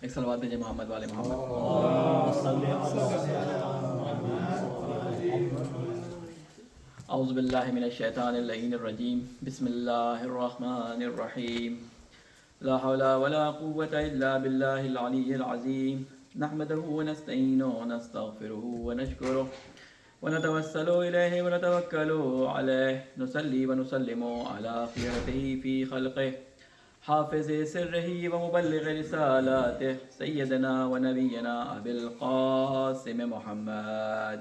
ایک صلوات بھیجیں محمد والے محمد۔ اعوذ باللہ من الشیطان اللعین الرجیم، بسم اللہ الرحمن الرحیم، لا حول ولا قوة الا باللہ العلی العظیم، نحمدہ ونستعینہ ونستغفرہ ونشکرہ ونتوسل الیہ ونتوکل علیہ، نصلی ونسلم علی خیرتہ فی خلقہ، حافظ سرہ ومبلغ رسالاتہ، سیدنا ونبینا ابی القاسم محمد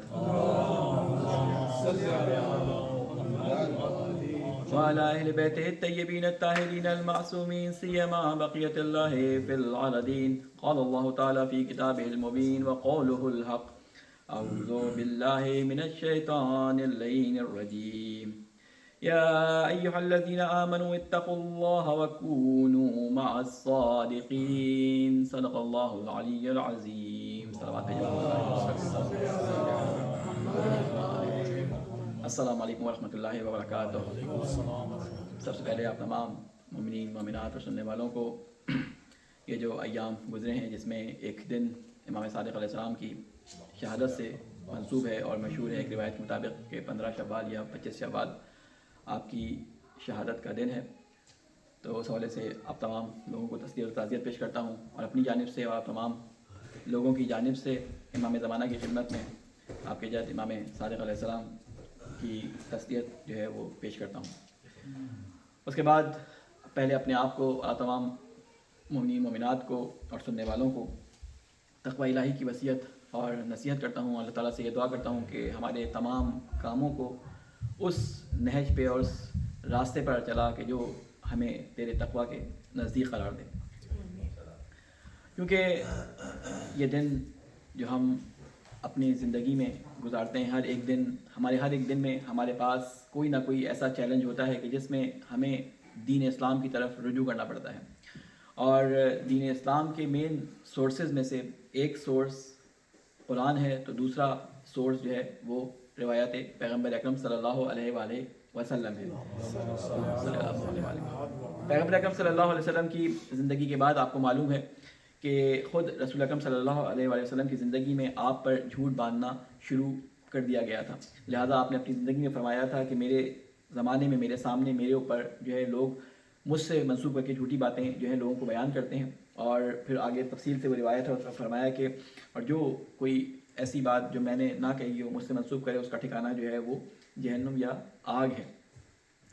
وعلى أهل بيته الطيبين الطاهرين المعصومين، سيما بقية الله في العالمين. قال الله تعالى في كتابه المبين وقوله الحق، أعوذ بالله من الشيطان اللعين الرجيم، يا أيها الذين آمنوا اتقوا الله وكونوا مع الصادقين. صدق الله العلي العظيم. السلام علیکم ورحمۃ اللہ وبرکاتہ۔ سب سے پہلے آپ تمام مومنین مومنات اور سننے والوں کو یہ جو ایام گزرے ہیں، جس میں ایک دن امام صادق علیہ السلام کی شہادت سے منسوب ہے اور مشہور ہے ایک روایت کے مطابق کہ 15 شوال یا 25 شوال آپ کی شہادت کا دن ہے، تو اس حوالے سے آپ تمام لوگوں کو تسلیت اور تعزیت پیش کرتا ہوں، اور اپنی جانب سے اور آپ تمام لوگوں کی جانب سے امام زمانہ کی خدمت میں آپ کے جد امام صادق علیہ السلام کی تسلیت جو ہے وہ پیش کرتا ہوں۔ اس کے بعد پہلے اپنے آپ کو اور تمام مومنین مومنات کو اور سننے والوں کو تقوی الہی کی وصیت اور نصیحت کرتا ہوں، اللہ تعالیٰ سے یہ دعا کرتا ہوں کہ ہمارے تمام کاموں کو اس نہج پہ اور اس راستے پر چلا کہ جو ہمیں تیرے تقوی کے نزدیک قرار دے، کیونکہ یہ دن جو ہم اپنی زندگی میں گزارتے ہیں، ہر ایک دن میں ہمارے پاس کوئی نہ کوئی ایسا چیلنج ہوتا ہے کہ جس میں ہمیں دین اسلام کی طرف رجوع کرنا پڑتا ہے، اور دین اسلام کے مین سورسز میں سے ایک سورس قرآن ہے، تو دوسرا سورس جو ہے وہ روایت پیغمبر اکرم صلی اللہ علیہ وآلہ وسلم ہے۔ پیغمبر اکرم صلی اللہ علیہ وسلم کی زندگی کے بعد آپ کو معلوم ہے کہ خود رسول اکرم صلی اللہ علیہ وآلہ وسلم کی زندگی میں آپ پر جھوٹ باندھنا شروع کر دیا گیا تھا، لہٰذا آپ نے اپنی زندگی میں فرمایا تھا کہ میرے زمانے میں میرے سامنے میرے اوپر جو ہے لوگ مجھ سے منسوب کر کے جھوٹی باتیں جو ہے لوگوں کو بیان کرتے ہیں، اور پھر آگے تفصیل سے وہ روایت ہے، اس میں فرمایا کہ اور جو کوئی ایسی بات جو میں نے نہ کہی ہو مجھ سے منسوب کرے، اس کا ٹھکانہ جو ہے وہ جہنم یا آگ ہے۔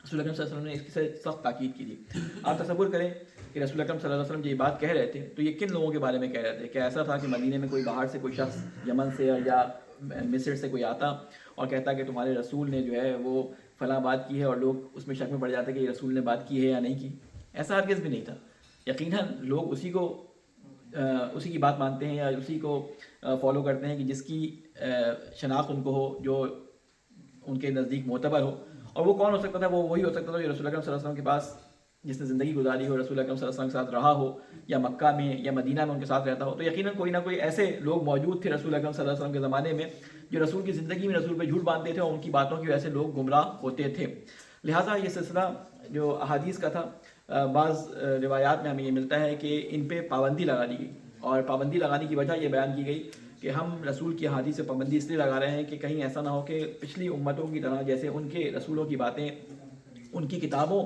رسول اکرم صلی اللہ علیہ وسلم نے اس کی سخت تاکید کی تھی۔ آپ تصور کریں کہ رسول اکرم صلی اللہ علیہ وسلم جو یہ بات کہہ رہے تھے تو یہ کن لوگوں کے بارے میں کہہ رہے تھے؟ کہ ایسا تھا کہ مدینے میں کوئی باہر سے کوئی شخص یمن سے یا مصر سے کوئی آتا اور کہتا کہ تمہارے رسول نے جو ہے وہ فلاں بات کی ہے، اور لوگ اس میں شک میں پڑ جاتے کہ یہ رسول نے بات کی ہے یا نہیں کی؟ ایسا ہرگز بھی نہیں تھا۔ یقیناً لوگ اسی کی بات مانتے ہیں یا اسی کو فالو کرتے ہیں کہ جس کی شناخت ان کو ہو، جو ان کے نزدیک معتبر ہو، اور وہ کون ہو سکتا تھا؟ وہ وہی ہو سکتا تھا جو رسول اکرم صلی اللہ علیہ وسلم کے پاس جس نے زندگی گزاری ہو، رسول اکرم صلی اللہ علیہ وسلم کے ساتھ رہا ہو، یا مکہ میں یا مدینہ میں ان کے ساتھ رہتا ہو، تو یقیناً کوئی نہ کوئی ایسے لوگ موجود تھے رسول اکرم صلی اللہ علیہ وسلم کے زمانے میں جو رسول کی زندگی میں رسول پہ جھوٹ باندھتے تھے، اور ان کی باتوں کی وجہ سے لوگ گمراہ ہوتے تھے۔ لہٰذا یہ سلسلہ جو احادیث کا تھا، بعض روایات میں ہمیں یہ ملتا ہے کہ ان پہ پابندی لگا دی گئی، اور پابندی لگانے کی وجہ یہ بیان کی گئی کہ ہم رسول کی احادیث سے پابندی اس لیے لگا رہے ہیں کہ کہیں ایسا نہ ہو کہ پچھلی امتوں کی طرح جیسے ان کے رسولوں کی باتیں ان کی کتابوں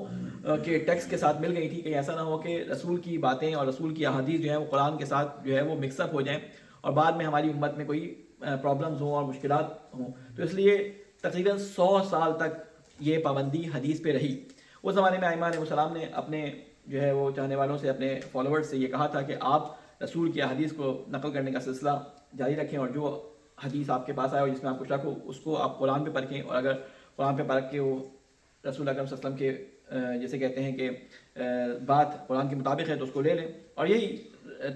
کے ٹیکسٹ کے ساتھ مل گئی تھی، کہیں ایسا نہ ہو کہ رسول کی باتیں اور رسول کی احادیث جو ہیں وہ قرآن کے ساتھ جو ہے وہ مکس اپ ہو جائیں، اور بعد میں ہماری امت میں کوئی پرابلمز ہوں اور مشکلات ہوں۔ تو اس لیے تقریباً 100 سال تک یہ پابندی حدیث پہ رہی۔ اس زمانے میں ائمہ علیہ السلام نے اپنے جو ہے وہ چاہنے والوں سے، اپنے فالوورز سے یہ کہا تھا کہ آپ رسول کی حدیث کو نقل کرنے کا سلسلہ جاری رکھیں، اور جو حدیث آپ کے پاس آئے اور جس میں آپ کو شک ہو اس کو آپ قرآن پہ پرکھیں، اور اگر قرآن پہ پرکھ کے وہ رسول اکرم صلی اللہ علیہ وسلم کے جیسے کہتے ہیں کہ بات قرآن کے مطابق ہے تو اس کو لے لیں، اور یہی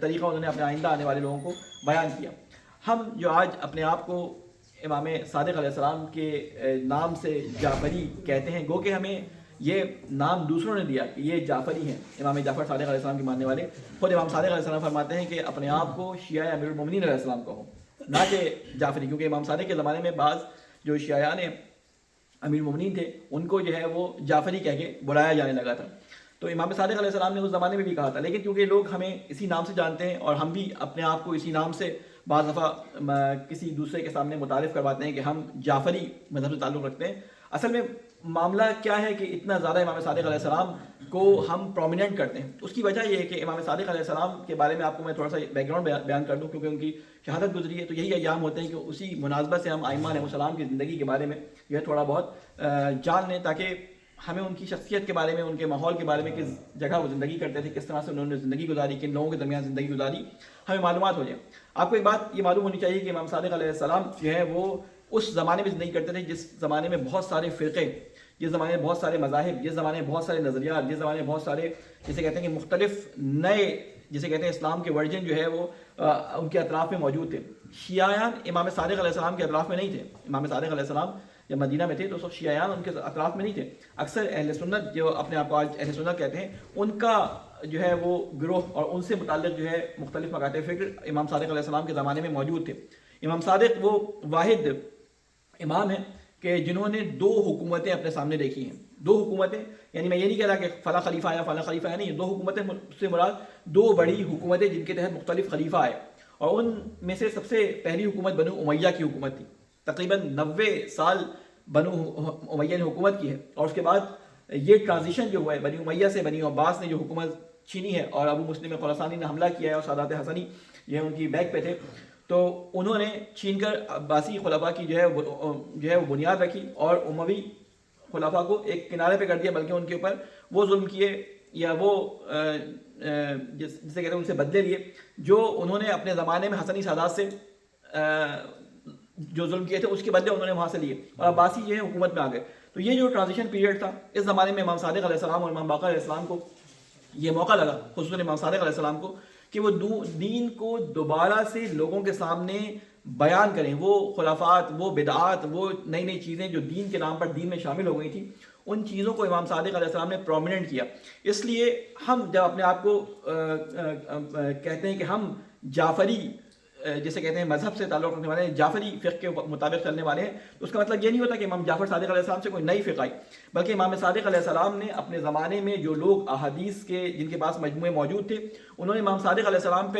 طریقہ انہوں نے اپنے آئندہ آنے والے لوگوں کو بیان کیا۔ ہم جو آج اپنے آپ کو امام صادق علیہ السلام کے نام سے جعفری کہتے ہیں، گو کہ ہمیں یہ نام دوسروں نے دیا کہ یہ جعفری ہیں، امام جعفر صادق علیہ السلام کے ماننے والے۔ خود امام صادق علیہ السلام فرماتے ہیں کہ اپنے آپ کو شیعہ امیر المومنین علیہ السلام کہو، نہ کہ جعفری، کیونکہ امام صادق کے زمانے میں بعض جو شیعیان امیر المومنین تھے ان کو جو ہے وہ جعفری کہہ کے بلایا جانے لگا تھا۔ تو امام صادق علیہ السلام نے اس زمانے میں بھی کہا تھا، لیکن کیونکہ لوگ ہمیں اسی نام سے جانتے ہیں اور ہم بھی اپنے آپ کو اسی نام سے بعض دفعہ کسی دوسرے کے سامنے متعارف کرواتے ہیں کہ ہم جعفری مذہب سے تعلق رکھتے ہیں. اصل میں معاملہ کیا ہے کہ اتنا زیادہ امام صادق علیہ السلام کو ہم پرومیننٹ کرتے ہیں. اس کی وجہ یہ ہے کہ امام صادق علیہ السلام کے بارے میں آپ کو میں تھوڑا سا بیک گراؤنڈ بیان کر دوں، کیونکہ ان کی شہادت گزری ہے تو یہی ایام ہوتے ہیں کہ اسی مناسبت سے ہم ائمہ علیہ السلام کی زندگی کے بارے میں جو ہے تھوڑا بہت جان لیں، تاکہ ہمیں ان کی شخصیت کے بارے میں، ان کے ماحول کے بارے میں، کس جگہ وہ زندگی کرتے تھے، کس طرح سے انہوں نے زندگی گزاری، کن لوگوں کے درمیان زندگی گزاری، ہمیں معلومات ہو جائیں. آپ کو ایک بات یہ معلوم ہونی چاہیے کہ امام صادق علیہ السلام جو ہے وہ اس زمانے میں زندگی کرتے تھے جس زمانے میں بہت سارے فرقے، جس زمانے میں بہت سارے مذاہب، جس زمانے میں بہت سارے نظریات، جس زمانے میں بہت سارے جسے کہتے ہیں کہ مختلف نئے جسے کہتے ہیں اسلام کے ورژن جو ہے وہ ان کے اطراف میں موجود تھے. شیعیان امام صادق علیہ السلام کے اطراف میں نہیں تھے. امام صادق علیہ السلام جب مدینہ میں تھے تو اس وقت شیعیان ان کے اطراف میں نہیں تھے. اکثر اہل سنت جو اپنے آپ کو آج اہل سنت کہتے ہیں، ان کا جو ہے وہ گروہ اور ان سے متعلق جو ہے مختلف مکاتب فکر امام صادق علیہ السلام کے زمانے میں موجود تھے. امام صادق وہ واحد امام ہیں کہ جنہوں نے 2 حکومتیں اپنے سامنے دیکھی ہیں. 2 حکومتیں، یعنی میں یہ نہیں کہہ رہا کہ فلاں خلیفہ آیا فلاں خلیفہ آیا، نہیں، 2 حکومتیں سے مراد 2 بڑی حکومتیں جن کے تحت مختلف خلیفہ آئے، اور ان میں سے سب سے پہلی حکومت بنو امیہ کی حکومت تھی. تقریباً 90 سال بنو امیہ نے حکومت کی ہے، اور اس کے بعد یہ ٹرانزیشن جو ہوا ہے بنی امیہ سے بنی عباس نے جو حکومت چھینی ہے اور ابو مسلم خراسانی نے حملہ کیا ہے اور سادات حسنی جو ہے ان کی بیک پہ تھے، تو انہوں نے چھین کر عباسی خلفاء کی جو ہے وہ بنیاد رکھی اور اموی خلفاء کو ایک کنارے پہ کر دیا، بلکہ ان کے اوپر وہ ظلم کیے یا وہ جسے کہتے ہیں ان سے بدلے لیے جو انہوں نے اپنے زمانے میں حسنی سادات سے جو ظلم کیے تھے اس کے بدلے انہوں نے وہاں سے لیے، اور عباسی جو ہے حکومت میں آ گئے. تو یہ جو ٹرانزیشن پیریڈ تھا، اس زمانے میں امام صادق علیہ السلام اور امام باقر علیہ السلام کو یہ موقع لگا، خصوصاً امام صادق علیہ السلام کو، کہ وہ دین کو دوبارہ سے لوگوں کے سامنے بیان کریں. وہ خرافات، وہ بدعات، وہ نئی نئی چیزیں جو دین کے نام پر دین میں شامل ہو گئی تھیں، ان چیزوں کو امام صادق علیہ السلام نے پرومیننٹ کیا. اس لیے ہم جب اپنے آپ کو کہتے ہیں کہ ہم جعفری جسے کہتے ہیں مذہب سے تعلق رکھنے والے ہیں، جعفری فقہ کے مطابق چلنے والے ہیں، تو اس کا مطلب یہ نہیں ہوتا کہ امام جعفر صادق علیہ السلام سے کوئی نئی فقہ آئی، بلکہ امام صادق علیہ السلام نے اپنے زمانے میں جو لوگ احادیث کے جن کے پاس مجموعے موجود تھے، انہوں نے امام صادق علیہ السلام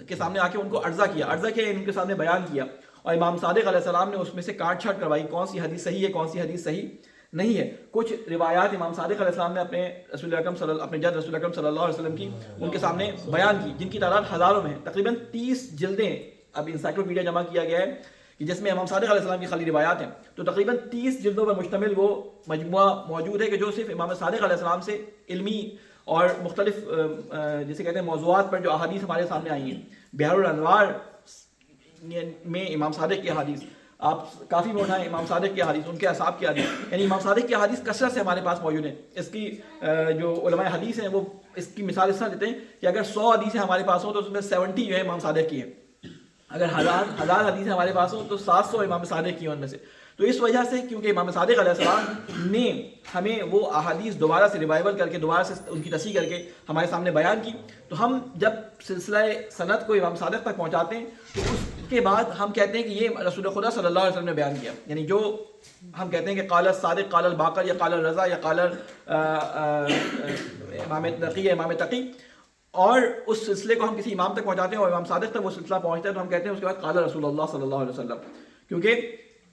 کے سامنے آ کے ان کو عرضہ کیا ان کے سامنے بیان کیا، اور امام صادق علیہ السلام نے اس میں سے کاٹ چھانٹ کروائی کون سی حدیث صحیح ہے، کون سی حدیث صحیح نہیں ہے. کچھ روایات امام صادق علیہ السلام نے اپنے جد رسول اکرم صلی اللہ علیہ وسلم کی ان کے سامنے بیان کی، جن کی تعداد ہزاروں میں ہے. تقریباً 30 جلدیں اب انسائکلوپیڈیا جمع کیا گیا ہے کہ جس میں امام صادق علیہ السلام کی خالی روایات ہیں. تو تقریباً 30 جلدوں پر مشتمل وہ مجموعہ موجود ہے کہ جو صرف امام صادق علیہ السلام سے علمی اور مختلف جسے کہتے ہیں موضوعات پر جو احادیث ہمارے سامنے آئی ہیں. بحر الانوار میں امام صادق کی احادیث آپ کافی میں اٹھائیں، امام صادق کی حدیث، ان کے اصحاب کی حدیث، یعنی امام صادق کی حدیث کثرت سے ہمارے پاس موجود ہیں. اس کی جو علماء حدیث ہیں وہ اس کی مثال اس طرح دیتے ہیں کہ اگر 100 حدیثیں ہمارے پاس ہوں تو اس میں 70 جو ہے امام صادق کی ہے. اگر ہزار حدیثیں ہمارے پاس ہوں تو 700 امام صادق کی ہیں ان میں سے. تو اس وجہ سے کیونکہ امام صادق علیہ السلام نے ہمیں وہ احادیث دوبارہ سے ریوائول کر کے دوبارہ سے ان کی تصحیح کر کے ہمارے سامنے بیان کی، تو ہم جب سلسلہ سند کو امام صادق تک پہنچاتے ہیں تو اس کے بعد ہم کہتے ہیں کہ یہ رسول خدا صلی اللہ علیہ وسلم نے بیان کیا. یعنی جو ہم کہتے ہیں کہ قال الصادق، قال الباقر، یا قال الرضا، یا قال امام نقی، امام تقی، اور اس سلسلے کو ہم کسی امام تک پہنچاتے ہیں اور امام صادق تک وہ سلسلہ پہنچتا ہے تو ہم کہتے ہیں اس کے بعد قال رسول اللہ صلی اللہ علیہ وسلم، کیونکہ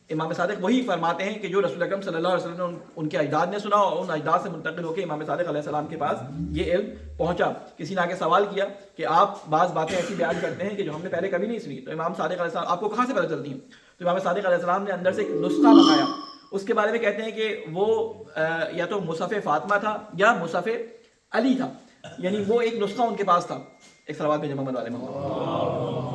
امام صادق وہی فرماتے ہیں کہ جو رسول اکرم صلی اللہ علیہ وسلم نے ان کے اجداد نے سنا اور ان اجداد سے منتقل ہو کے امام صادق علیہ السلام کے پاس یہ علم پہنچا. کسی نے آگے سوال کیا کہ آپ بعض باتیں ایسی بیان کرتے ہیں کہ جو ہم نے پہلے کبھی نہیں سنی، تو امام صادق علیہ السلام آپ کو کہاں سے پتہ چلتی ہیں؟ تو امام صادق علیہ السلام نے اندر سے ایک نسخہ منگایا. اس کے بارے میں کہتے ہیں کہ وہ یا تو مصحف فاطمہ تھا یا مصحف علی تھا، یعنی وہ ایک نسخہ ان کے پاس تھا. ایک صلوات میں محمد والے محمد.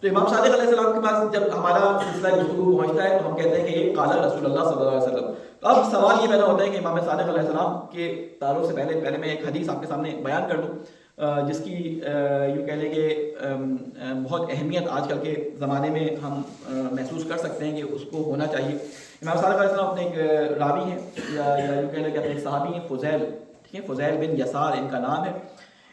تو امام صادق علیہ السلام کے پاس جب ہمارا سلسلہ گفتگو پہنچتا ہے تو ہم کہتے ہیں کہ یہ قال رسول اللہ صلی اللہ علیہ وسلم. تو اب سوال یہ پیدا ہوتا ہے کہ امام صادق علیہ السلام کے تعلق سے پہلے میں ایک حدیث آپ کے سامنے بیان کر دوں جس کی یوں کہہ لیں کہ بہت اہمیت آج کل کے زمانے میں ہم محسوس کر سکتے ہیں کہ اس کو ہونا چاہیے. امام صادق علیہ السلام اپنے ایک راوی ہیں یا یوں کہہ لیں کہ اپنے ایک صحابی ہیں فضیل، ٹھیک ہے، فضیل بن یسار ان کا نام ہے.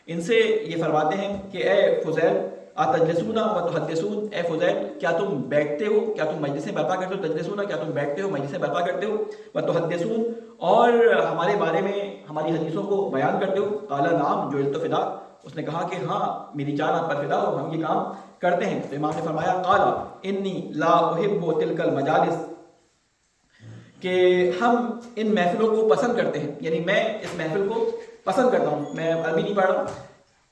ان سے یہ فرماتے ہیں کہ اے فضیل، اتجلسون و تحدثون، اے فضیل کیا تم بیٹھتے ہو، کیا تم مجلسیں برپا کرتے ہو، تجلسون کیا تم بیٹھتے ہو مجلسیں برپا کرتے ہو، و تحدثون اور ہمارے بارے میں ہماری حدیثوں کو بیان کرتے ہو، قال نعم جعلت فدا، اس نے کہا کہ ہاں میری جان آپ پر فدا ہو، ہم یہ کام کرتے ہیں۔ تو امام نے فرمایا قال انی لا احب تلک المجالس، کہ ہم ان محفلوں کو پسند کرتے ہیں، یعنی میں اس محفل کو پسند کرتا ہوں، میں عربی نہیں پڑھ رہا،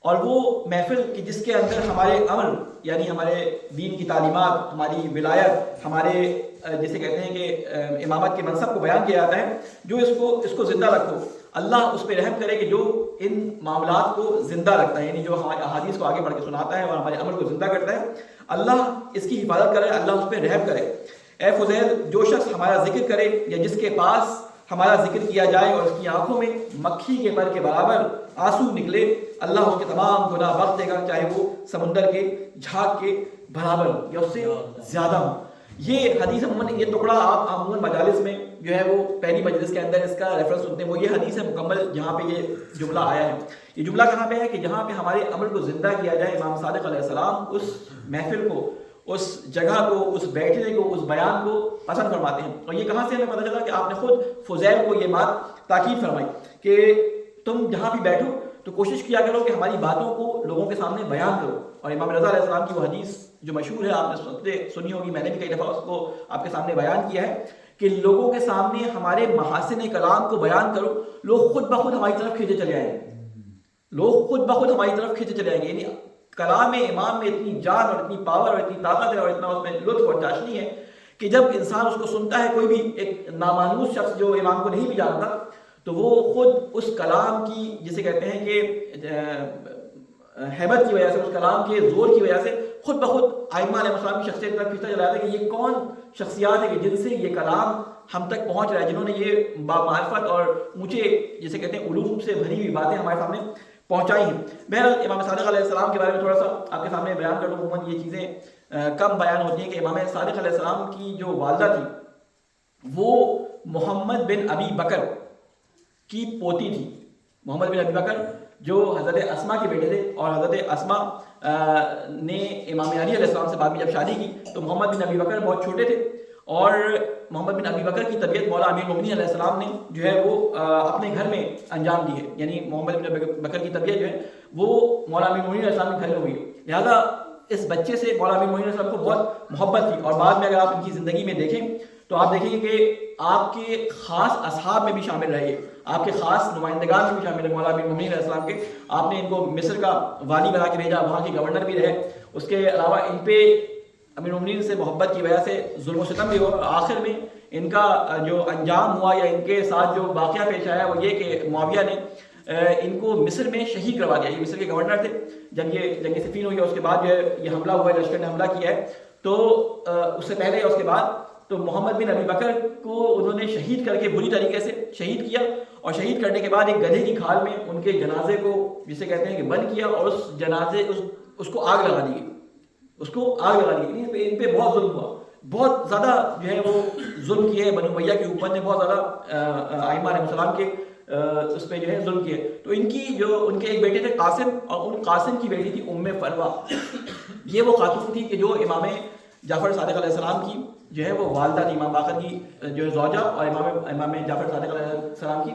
اور وہ محفل کہ جس کے اندر ہمارے امر یعنی ہمارے دین کی تعلیمات، ہماری ولایت، ہمارے جسے کہتے ہیں کہ امامت کے منصب کو بیان کیا جاتا ہے، جو اس کو زندہ رکھو، اللہ اس پہ رحم کرے کہ جو ان معاملات کو زندہ رکھتا ہے، یعنی جو ہمارے احادیث کو آگے بڑھ کے سناتا ہے اور ہمارے عمل کو زندہ کرتا ہے، اللہ اس کی حفاظت کرے، اللہ اس پہ رحم کرے۔ اے فضیل جو شخص ہمارا ذکر کرے یا جس کے پاس ہمارا ذکر کیا جائے اور اس کی آنکھوں میں مکھی کے پر کے برابر آنسو نکلے، اللہ اس کے تمام گناہ بخش دے گا، چاہے وہ سمندر کے جھاگ کے برابر یا اس سے زیادہ ہو۔ یہ حدیث عموماً یہ ٹکڑا آپ عموماً مجالس میں جو ہے وہ پہلی مجلس کے اندر اس کا ریفرنس سنتے ہیں، وہ یہ حدیث ہے مکمل جہاں پہ یہ جملہ آیا ہے۔ یہ جملہ کہاں پہ ہے کہ جہاں پہ ہمارے عمل کو زندہ کیا جائے، امام صادق علیہ السلام اس محفل کو، اس جگہ کو، اس بیٹھنے کو، اس بیان کو پسند فرماتے ہیں۔ اور یہ کہاں سے ہمیں پتہ چلا کہ آپ نے خود فضیل کو یہ بات تاکید فرمائی کہ تم جہاں بھی بیٹھو تو کوشش کیا کرو کہ ہماری باتوں کو لوگوں کے سامنے بیان کرو۔ اور امام رضا علیہ السلام کی وہ حدیث جو مشہور ہے، آپ نے سنی ہوگی، میں نے بھی کئی دفعہ اس کو آپ کے سامنے بیان کیا ہے کہ لوگوں کے سامنے ہمارے محاسن کلام کو بیان کرو، لوگ خود بخود ہماری طرف کھینچے چلے آئیں گے، لوگ خود بخود ہماری طرف کھینچے چلے آئیں گے۔ یعنی کلام امام میں اتنی جان اور اتنی پاور اور اتنی طاقت ہے اور اتنا اس میں لطف اور چاشنی ہے کہ جب انسان اس کو سنتا ہے، کوئی بھی ایک نامانوس شخص جو امام کو نہیں بھی جانتا، تو وہ خود اس کلام کی جسے کہتے ہیں کہ ہیبت کی وجہ سے، اس کلام کے زور کی وجہ سے خود بخود ائمہ علیہ السلام کی شخصیت پر کھینچتا چلا جاتا ہے کہ یہ کون شخصیات ہے کہ جن سے یہ کلام ہم تک پہنچ رہا ہے، جنہوں نے یہ بامعرفت اور اونچے جسے کہتے ہیں علوم سے بھری ہوئی باتیں ہمارے سامنے پہنچائی ہیں۔ بہرحال امام صادق علیہ السلام کے بارے میں تھوڑا سا آپ کے سامنے بیان کر دوں، عموماً یہ چیزیں کم بیان ہوتی ہیں کہ امام صادق علیہ السلام کی جو والدہ تھی وہ محمد بن ابی بکر کی پوتی تھی۔ محمد بن ابی بکر جو حضرت اسما کے بیٹے تھے، اور حضرت اسما نے امام علی علیہ السلام سے بعد میں جب شادی کی تو محمد بن ابی بکر بہت چھوٹے تھے، اور محمد بن ابی بکر کی طبیعت مولا امیر المومنین علیہ السلام نے جو ہے وہ اپنے گھر میں انجام دی ہے، یعنی محمد بن ابی بکر کی طبیعت جو ہے وہ مولا امیر المومنین علیہ السلام کے گھر میں ہوئی، لہٰذا اس بچے سے مولا امیر المومنین علیہ السلام کو بہت محبت تھی۔ اور بعد میں اگر آپ ان کی زندگی میں دیکھیں تو آپ دیکھیں گے کہ آپ کے خاص اصحاب میں بھی شامل رہے، آپ کے خاص نمائندگان میں بھی شامل ہے مولا امیر المومنین علیہ السلام کے۔ آپ نے ان کو مصر کا والی بنا کے بھیجا، وہاں کے گورنر بھی رہے، اس کے علاوہ ان پہ امیر المومنین سے محبت کی وجہ سے ظلم و ستم بھی ہوا، اور آخر میں ان کا جو انجام ہوا یا ان کے ساتھ جو واقعہ پیش آیا وہ یہ کہ معاویہ نے ان کو مصر میں شہید کروا دیا۔ یہ مصر کے گورنر تھے، جب یہ جنگ صفین ہوئی اس کے بعد جو ہے یہ حملہ ہوا ہے، لشکر نے حملہ کیا ہے، تو اس سے پہلے یا اس کے بعد تو محمد بن ابی بکر کو انہوں نے شہید کر کے بری طریقے سے شہید کیا، اور شہید کرنے کے بعد ایک گدھے کی کھال میں ان کے جنازے کو جسے کہتے ہیں کہ بند کیا، اور اس جنازے اس کو آگ لگا دی گئی، اس کو آگ لگا دی گئی۔ ان پہ بہت ظلم ہوا، بہت زیادہ جو ہے وہ ظلم کیے بنو امیہ کے اوپر نے، بہت زیادہ ائمہ علیہ السلام کے اس پہ جو ہے ظلم کیے۔ تو ان کی جو ان کے ایک بیٹے تھے قاسم، اور ان قاسم کی بیٹی تھی ام فروہ، یہ وہ خاتون تھی کہ جو امام جعفر صادق علیہ السلام کی جو ہے وہ والدہ تھی، امام باقر کی جو ہے زوجہ، اور امام جعفر صادق علیہ السلام کی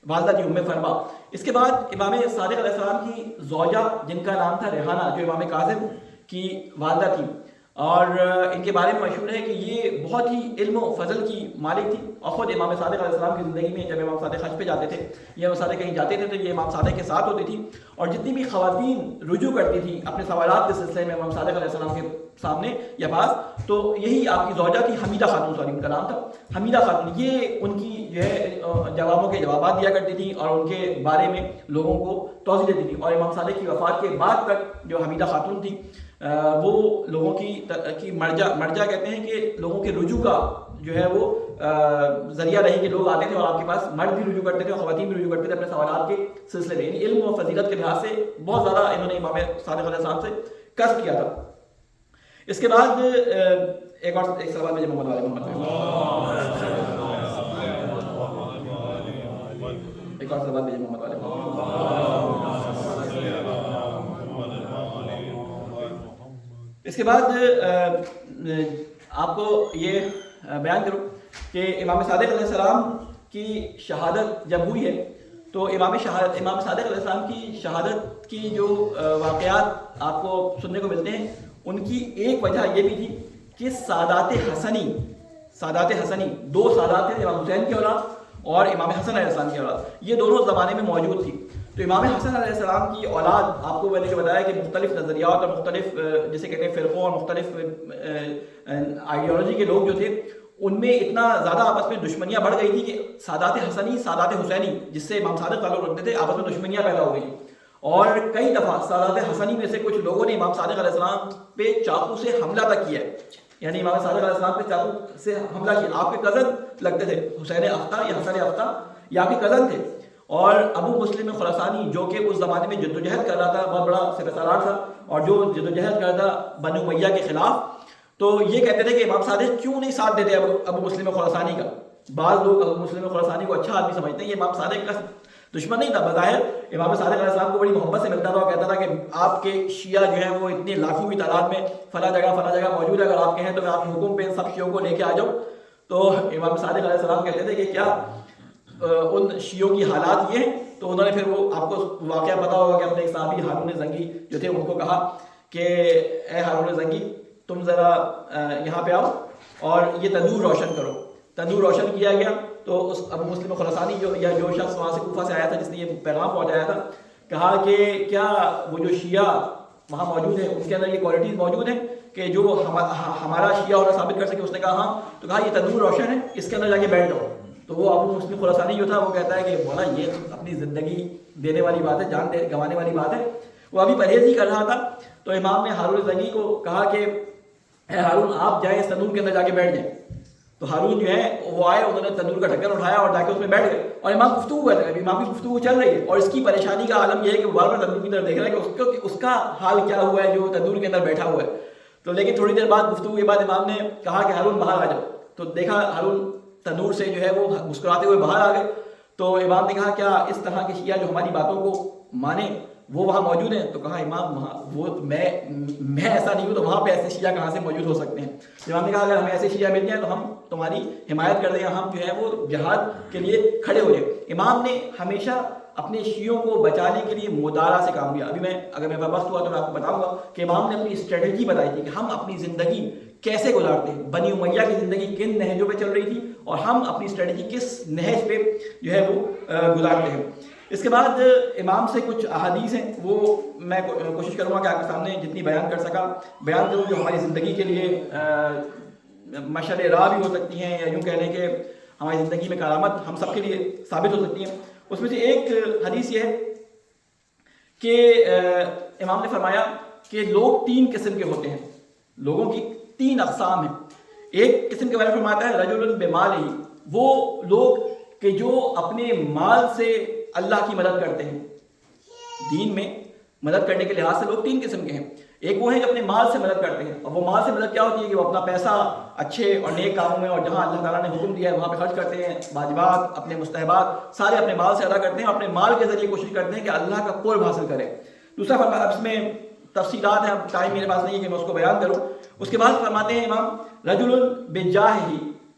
والدہ تھی ام فروہ۔ اس کے بعد امام صادق علیہ السلام کی زوجہ جن کا نام تھا ریحانہ، جو امام کاظم کی والدہ تھی، اور ان کے بارے میں مشہور ہے کہ یہ بہت ہی علم و فضل کی مالک تھی، اور خود امام صادق علیہ السلام کی زندگی میں جب امام صادق حج پہ جاتے تھے یا امام صادق کہیں جاتے تھے تو یہ امام صادق کے ساتھ ہوتی تھی، اور جتنی بھی خواتین رجوع کرتی تھیں اپنے سوالات کے سلسلے میں امام صادق علیہ السلام کے سامنے یا پاس، تو یہی آپ کی زوجہ تھی، حمیدہ خاتون، سوری ان کا نام تھا حمیدہ خاتون۔ یہ ان کی جو ہے جوابوں کے جوابات دیا کرتی تھیں اور ان کے بارے میں لوگوں کو توضیح دیتی تھی، اور امام صادق کی وفات کے بعد تک جو حمیدہ خاتون تھی وہ لوگوں کی مرجع کہتے ہیں کہ لوگوں کے رجوع کا جو ہے وہ ذریعہ رہی، کہ لوگ آتے تھے اور آپ کے پاس مرد بھی رجوع کرتے تھے اور خواتین بھی رجوع کرتے تھے اپنے سوالات کے سلسلے میں، یعنی علم و فضیلت کے لحاظ سے بہت زیادہ انہوں نے امام صادق علیہ السلام سے کسب کیا تھا۔ اس کے بعد ایک سوال میں محمد والے محمد ایک اور سوال محمد والے اس کے بعد آپ کو یہ بیان کروں کہ امام صادق علیہ السلام کی شہادت جب ہوئی ہے تو امام صادق علیہ السلام کی شہادت کی جو واقعات آپ کو سننے کو ملتے ہیں ان کی ایک وجہ یہ بھی تھی کہ سادات حسنی دو سادات تھے، امام حسین کی اولاد اور امام حسن علیہ السلام کی اولاد، یہ دونوں زمانے میں موجود تھی. تو امام حسن علیہ السلام کی اولاد آپ کو میں نے بتایا کہ مختلف نظریات اور مختلف جسے کہتے ہیں فرقوں اور مختلف آئیڈیالوجی کے لوگ جو تھے ان میں اتنا زیادہ آپس میں دشمنیاں بڑھ گئی تھی کہ سادات حسنی سادات حسینی جس سے امام صادق تعلق رکھتے تھے آپس میں دشمنیاں پیدا ہو گئی تھیں. اور کئی دفعہ سادات حسنی میں سے کچھ لوگوں نے امام صادق علیہ السلام پہ چاقو سے حملہ تک کیا ہے، یعنی امام صادق علیہ السلام پہ چاقو سے حملہ کیا. آپ کے کزن لگتے تھے، حسین افتہ یا حسن افتہ یہ آپ کے کزن تھے. اور ابو مسلم خراسانی جو کہ اس زمانے میں جدوجہد کر رہا تھا، بہت بڑا سپہ سالار تھا اور جو جدوجہد کر رہا تھا بنو امیہ کے خلاف، تو یہ کہتے تھے کہ امام صادق کیوں نہیں ساتھ دیتے ابو مسلم خراسانی کا. بعض لوگ ابو مسلم خراسانی کو اچھا آدمی سمجھتے ہیں، یہ امام صادق کا دشمن نہیں تھا، بظاہر امام صادق علیہ السلام کو بڑی محبت سے ملتا تھا اور کہتا تھا کہ آپ کے شیعہ جو ہیں وہ اتنی لاکھوں کی تعداد میں فلاں جگہ موجود ہے، اگر آپ کہیں تو میں آپ کے حکم پہ ان سب شیعوں کو لے کے آ جاؤں. تو امام صادق علیہ السلام کہتے تھے کہ کیا ان شیعوں کی حالات یہ ہیں. تو انہوں نے پھر وہ آپ کو واقعہ پتا ہوگا کہ اپنے ایک صحابی ہارون زنگی جو تھے ان کو کہا کہ اے ہارون زنگی تم ذرا یہاں پہ آؤ اور یہ تندور روشن کرو. تندور روشن کیا گیا تو اس ابو مسلم خراسانی جو شخص وہاں سے کوفہ سے آیا تھا جس نے یہ پیغام پہنچایا تھا، کہا کہ کیا وہ جو شیعہ وہاں موجود ہیں ان کے اندر یہ کوالٹیز موجود ہیں کہ جو ہمارا شیعہ ہونا ثابت کر سکے. اس نے کہا ہاں. تو کہا یہ تندور روشن ہے، اس کے اندر جا کے بیٹھ جاؤ. تو وہ ابو مسلم خراسانی جو تھا وہ کہتا ہے کہ مولا یہ اپنی زندگی دینے والی بات ہے، جان گنوانے والی بات ہے. وہ ابھی پرہیز ہی کر رہا تھا. تو امام نے ہارون زنگی کو کہا کہ اے ہارون آپ جائیں اس تندور کے اندر جا کے بیٹھ جائیں. تو ہارون جو ہے وہ آئے، انہوں نے تندور کا ڈھکن اٹھایا اور جا کے اس میں بیٹھ گئے اور امام گفتگو کر رہے ہیں. امام کی گفتگو چل رہی ہے اور اس کی پریشانی کا عالم یہ ہے کہ وہ بار بار تندور کی طرف دیکھ رہا ہے کہ اس کا حال کیا ہوا ہے جو تندور کے اندر بیٹھا ہوا ہے. تو لیکن تھوڑی دیر بعد گفتگو کے بعد امام نے کہا کہ ہارون باہر آ جاؤ. تو دیکھا ہارون تندور سے جو ہے وہ مسکراتے ہوئے باہر آ گئے. تو امام نے کہا کیا اس طرح کے شیعہ جو ہماری باتوں کو مانے وہ وہاں موجود ہیں؟ تو کہا امام وہ میں ایسا نہیں ہوں تو وہاں پہ ایسے شیعہ کہاں سے موجود ہو سکتے ہیں. امام نے کہا اگر ہمیں ایسے شیعہ مل جائیں تو ہم تمہاری حمایت کر دیں، ہم جو ہے وہ جہاد کے لیے کھڑے ہو جائیں. امام نے ہمیشہ اپنے شیعوں کو بچانے کے لیے مدارا سے کام کیا. ابھی میں اگر میرے پاس وقت ہوا تو میں آپ کو بتاؤں گا کہ امام نے اپنی اسٹریٹجی بتائی تھی کہ ہم اپنی زندگی کیسے گزارتے ہیں. بنی امیہ کی زندگی کن نہجوں پہ چل رہی تھی اور ہم اپنی اسٹریٹجی کس نہج پہ جو ہے وہ گزارتے ہیں. اس کے بعد امام سے کچھ احادیث ہیں وہ میں کوشش کروں گا کہ آپ کے سامنے جتنی بیان کر سکا بیان کروں، جو ہماری زندگی کے لیے مشعل راہ بھی ہو سکتی ہیں یا یوں کہہ لیں کہ ہماری زندگی میں کرامت ہم سب کے لیے ثابت ہو سکتی ہیں. اس میں سے ایک حدیث یہ ہے کہ امام نے فرمایا کہ لوگ 3 قسم کے ہوتے ہیں، لوگوں کی 3 اقسام ہیں. ایک قسم کے بارے میں فرماتا ہے رجل بمالہ، وہ لوگ کہ جو اپنے مال سے اللہ کی مدد کرتے ہیں. دین میں مدد کرنے کے لحاظ سے لوگ 3 قسم کے ہیں. ایک وہ ہیں جو اپنے مال سے مدد کرتے ہیں، اور وہ مال سے مدد کیا ہوتی ہے کہ وہ اپنا پیسہ اچھے اور نیک کاموں میں اور جہاں اللہ تعالیٰ نے حکم دیا ہے وہاں پہ خرچ کرتے ہیں. واجبات اپنے مستحبات سارے اپنے مال سے ادا کرتے ہیں اور اپنے مال کے ذریعے کوشش کرتے ہیں کہ اللہ کا قرب حاصل کرے. دوسرا فرمایا، اس میں تفصیلات ہیں، اب ٹائم میرے پاس نہیں ہے کہ میں اس کو بیان کروں. اس کے بعد فرماتے ہیں امام رجل بجاہ،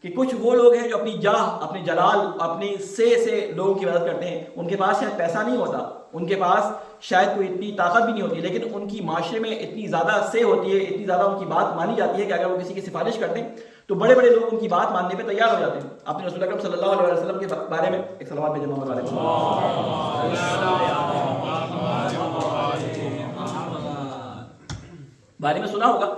کہ کچھ وہ لوگ ہیں جو اپنی جاہ، اپنے جلال، اپنی سے لوگوں کی مدد کرتے ہیں. ان کے پاس شاید پیسہ نہیں ہوتا، ان کے پاس شاید کوئی اتنی طاقت بھی نہیں ہوتی، لیکن ان کی معاشرے میں اتنی زیادہ سے ہوتی ہے، اتنی زیادہ ان کی بات مانی جاتی ہے کہ اگر وہ کسی کی سفارش کرتے ہیں تو بڑے بڑے لوگ ان کی بات ماننے پہ تیار ہو جاتے ہیں. آپ نے رسول اکرم صلی اللہ علیہ وسلم کے بارے میں ایک صلوات بھیجیں محمد علیہ وسلم بارے میں سنا ہوگا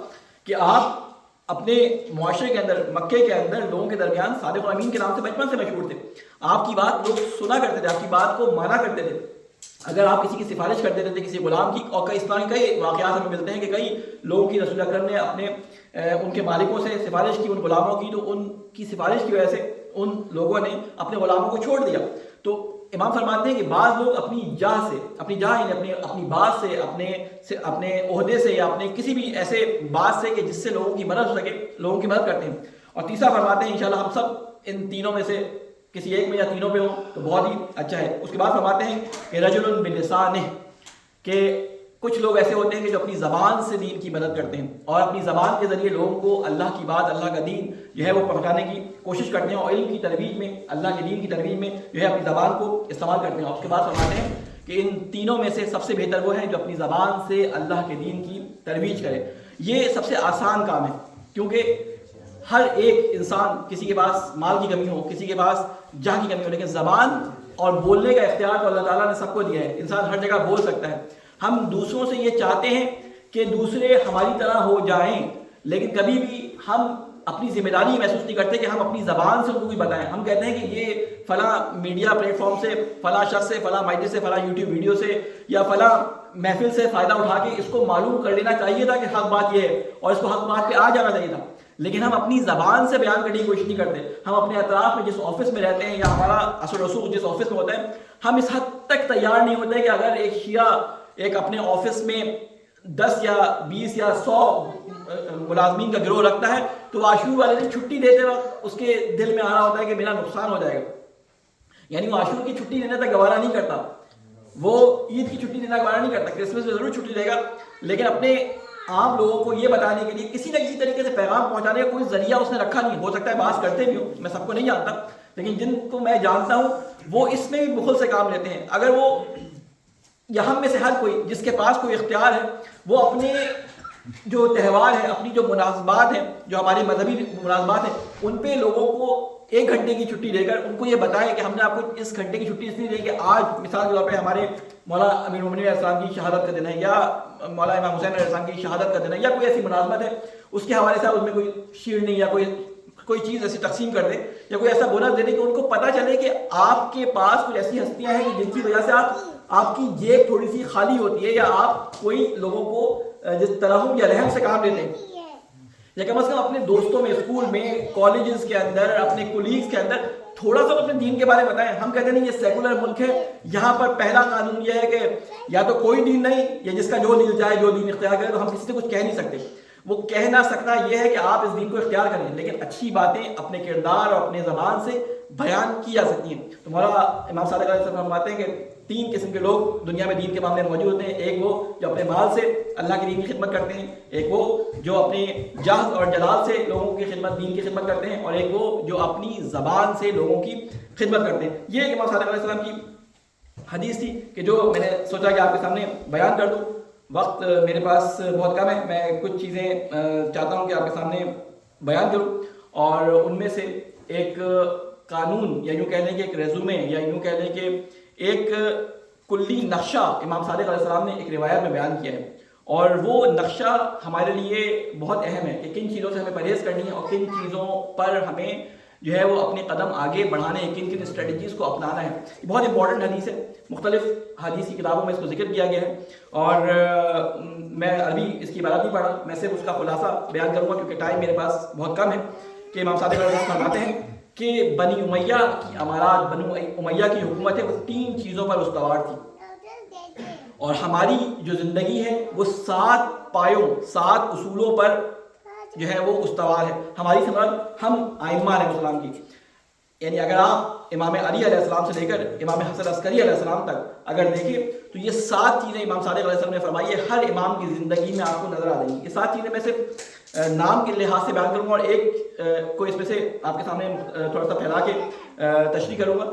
کہ آپ اپنے معاشرے کے اندر، مکے کے اندر لوگوں کے درمیان صادق الامین کے نام سے بچپن سے مشہور تھے. آپ کی بات لوگ سنا کرتے تھے، آپ کی بات کو مانا کرتے تھے. اگر آپ کسی کی سفارش کرتے تھے کسی غلام کی، اور اس طرح کئی واقعات ہمیں ملتے ہیں کہ کئی لوگوں کی رسول اکرم نے اپنے ان کے مالکوں سے سفارش کی، ان غلاموں کی، تو ان کی سفارش کی وجہ سے ان لوگوں نے اپنے غلاموں کو چھوڑ دیا. تو امام فرماتے ہیں کہ بعض لوگ اپنی جاہ سے، اپنی جاہ یعنی اپنی بات سے، اپنے عہدے سے یا اپنے کسی بھی ایسے بات سے کہ جس سے لوگوں کی مدد ہو سکے، لوگوں کی مدد کرتے ہیں. اور تیسرا فرماتے ہیں انشاءاللہ ہم سب ان تینوں میں سے کسی ایک میں یا تینوں پہ ہوں تو بہت ہی اچھا ہے. اس کے بعد فرماتے ہیں کہ رجل بلسانہ، کہ کچھ لوگ ایسے ہوتے ہیں کہ جو اپنی زبان سے دین کی مدد کرتے ہیں اور اپنی زبان کے ذریعے لوگوں کو اللہ کی بات، اللہ کا دین جو ہے وہ پہنچانے کی کوشش کرتے ہیں اور علم کی ترویج میں، اللہ کے دین کی ترویج میں جو ہے اپنی زبان کو استعمال کرتے ہیں. اور اس کے بعد فرماتے ہیں کہ ان تینوں میں سے سب سے بہتر وہ ہے جو اپنی زبان سے اللہ کے دین کی ترویج کرے. یہ سب سے آسان کام ہے، کیونکہ ہر ایک انسان، کسی کے پاس مال کی کمی ہو، کسی کے پاس جاہ کی کمی ہو، لیکن زبان اور بولنے کا اختیار تو اللہ تعالیٰ نے سب کو دیا ہے. انسان ہر جگہ بول سکتا ہے. ہم دوسروں سے یہ چاہتے ہیں کہ دوسرے ہماری طرح ہو جائیں، لیکن کبھی بھی ہم اپنی ذمہ داری محسوس نہیں کرتے کہ ہم اپنی زبان سے ان کو بھی بتائیں. ہم کہتے ہیں کہ یہ فلاں میڈیا پلیٹ فارم سے، فلاں شخص سے، فلاں مائٹے سے، فلاں یوٹیوب ویڈیو سے یا فلاں محفل سے فائدہ اٹھا کے اس کو معلوم کر لینا چاہیے تھا کہ حق بات یہ ہے اور اس کو حق بات پہ آ جانا چاہیے تھا. لیکن ہم اپنی زبان سے بیان کرنے کی کوشش نہیں کرتے. ہم اپنے اطراف میں جس آفس میں رہتے ہیں یا ہمارا اثر رسوخ جس آفس میں ہوتا ہے، ہم اس حد تک تیار نہیں ہوتے کہ اگر ایک شیعہ ایک اپنے آفس میں 10 یا 20 یا 100 ملازمین کا گروہ رکھتا ہے تو وہ عاشور والے دن چھٹی دیتے وقت اس کے دل میں آ رہا ہوتا ہے کہ میرا نقصان ہو جائے گا. یعنی وہ عاشور کی چھٹی دینے تک گوارا نہیں کرتا، وہ عید کی چھٹی دینا گوارا نہیں کرتا. کرسمس میں ضرور چھٹی دے گا، لیکن اپنے عام لوگوں کو یہ بتانے کے لیے کسی نہ کسی طریقے سے پیغام پہنچانے کا کوئی ذریعہ اس نے رکھا نہیں. ہو سکتا ہے بعض کرتے بھی ہوں، میں سب کو نہیں جانتا، لیکن جن کو میں جانتا ہوں وہ اس میں بھی بخل سے کام لیتے ہیں. اگر وہ یا ہم میں سے ہر کوئی جس کے پاس کوئی اختیار ہے وہ اپنے جو تہوار ہیں، اپنی جو مناسبات ہیں، جو ہماری مذہبی مناسبات ہیں، ان پہ لوگوں کو 1 گھنٹے کی چھٹی دے کر ان کو یہ بتائیں کہ ہم نے آپ کو اس گھنٹے کی چھٹی اس لیے دی کہ آج مثال کے طور پہ ہمارے مولا امیر المومنین علیہ السلام کی شہادت کا دن ہے، یا مولا امام حسین علیہ السلام کی شہادت کا دن ہے، یا کوئی ایسی مناسبت ہے، اس کے حوالے سے ان میں کوئی شیرنی یا کوئی چیز ایسی تقسیم کر دیں یا کوئی ایسا بونس دے دیں کہ ان کو پتہ چلے کہ آپ کے پاس کچھ ایسی ہستیاں ہیں جن کی وجہ سے آپ کی جیب تھوڑی سی خالی ہوتی ہے، یا آپ کوئی لوگوں کو جس ترحم یا رحم سے کام لیتے ہیں. یا کم از کم اپنے دوستوں میں، اسکول میں، کالجز کے اندر، اپنے کولیگز کے اندر تھوڑا سا اپنے دین کے بارے میں بتائیں. ہم کہتے ہیں یہ سیکولر ملک ہے، یہاں پر پہلا قانون یہ ہے کہ یا تو کوئی دین نہیں، یا جس کا جو دل چاہے جو دین اختیار کرے. تو ہم کسی سے کچھ کہہ نہیں سکتے. وہ کہہ نہ سکنا یہ ہے کہ آپ اس دین کو اختیار کریں، لیکن اچھی باتیں اپنے کردار اور اپنے زبان سے بیان کی جا سکتی ہیں. تو مولانا امام صادق علیہ السلام فرماتے ہیں کہ 3 قسم کے لوگ دنیا میں دین کے معاملے میں موجود ہوتے ہیں. ایک وہ جو اپنے مال سے اللہ کے دین کی خدمت کرتے ہیں، ایک وہ جو اپنے جہد اور جلال سے لوگوں کی خدمت، دین کی خدمت کرتے ہیں، اور ایک وہ جو اپنی زبان سے لوگوں کی خدمت کرتے ہیں. یہ ایک امام صادق علیہ السلام کی حدیث تھی کہ جو میں نے سوچا کہ آپ کے سامنے بیان کر دوں. وقت میرے پاس بہت کم ہے، میں کچھ چیزیں چاہتا ہوں کہ آپ کے سامنے بیان کروں، اور ان میں سے ایک قانون یا یوں کہہ لیں کہ ایک ریزومے یا یوں کہہ لیں کہ ایک کلی نقشہ امام صادق علیہ السلام نے ایک روایت میں بیان کیا ہے. اور وہ نقشہ ہمارے لیے بہت اہم ہے کہ کن چیزوں سے ہمیں پرہیز کرنی ہے اور کن چیزوں پر ہمیں جو ہے وہ اپنے قدم آگے بڑھانے ہیں، کن اسٹریٹجیز کو اپنانا ہے. یہ بہت امپورٹنٹ حدیث ہے، مختلف حدیث کی کتابوں میں اس کو ذکر کیا گیا ہے، اور میں عربی اس کی عبارت نہیں پڑھا، میں صرف اس کا خلاصہ بیان کروں گا کیونکہ ٹائم میرے پاس بہت کم ہے. کہ امام صادق علیہ السلام فرماتے ہیں کہ بنی امیہ کی امارات، بنی امیہ کی حکومت ہے، وہ 3 چیزوں پر استوار تھی، اور ہماری جو زندگی ہے وہ 7 پایوں، 7 اصولوں پر جو ہے وہ استوار ہے. ہماری سمجھ ہم ائمہ علیہ السلام کی، یعنی اگر آپ امام علی علیہ السلام سے لے کر امام حسن عسکری علیہ السلام تک اگر دیکھیں تو یہ 7 چیزیں امام صادق علیہ السلام نے فرمائی ہے، ہر امام کی زندگی میں آپ کو نظر آ جائیں گی. یہ 7 چیزیں میں صرف نام کے لحاظ سے بیان کروں گا اور ایک کو اس میں سے آپ کے سامنے تھوڑا سا پھیلا کے تشریح کروں گا.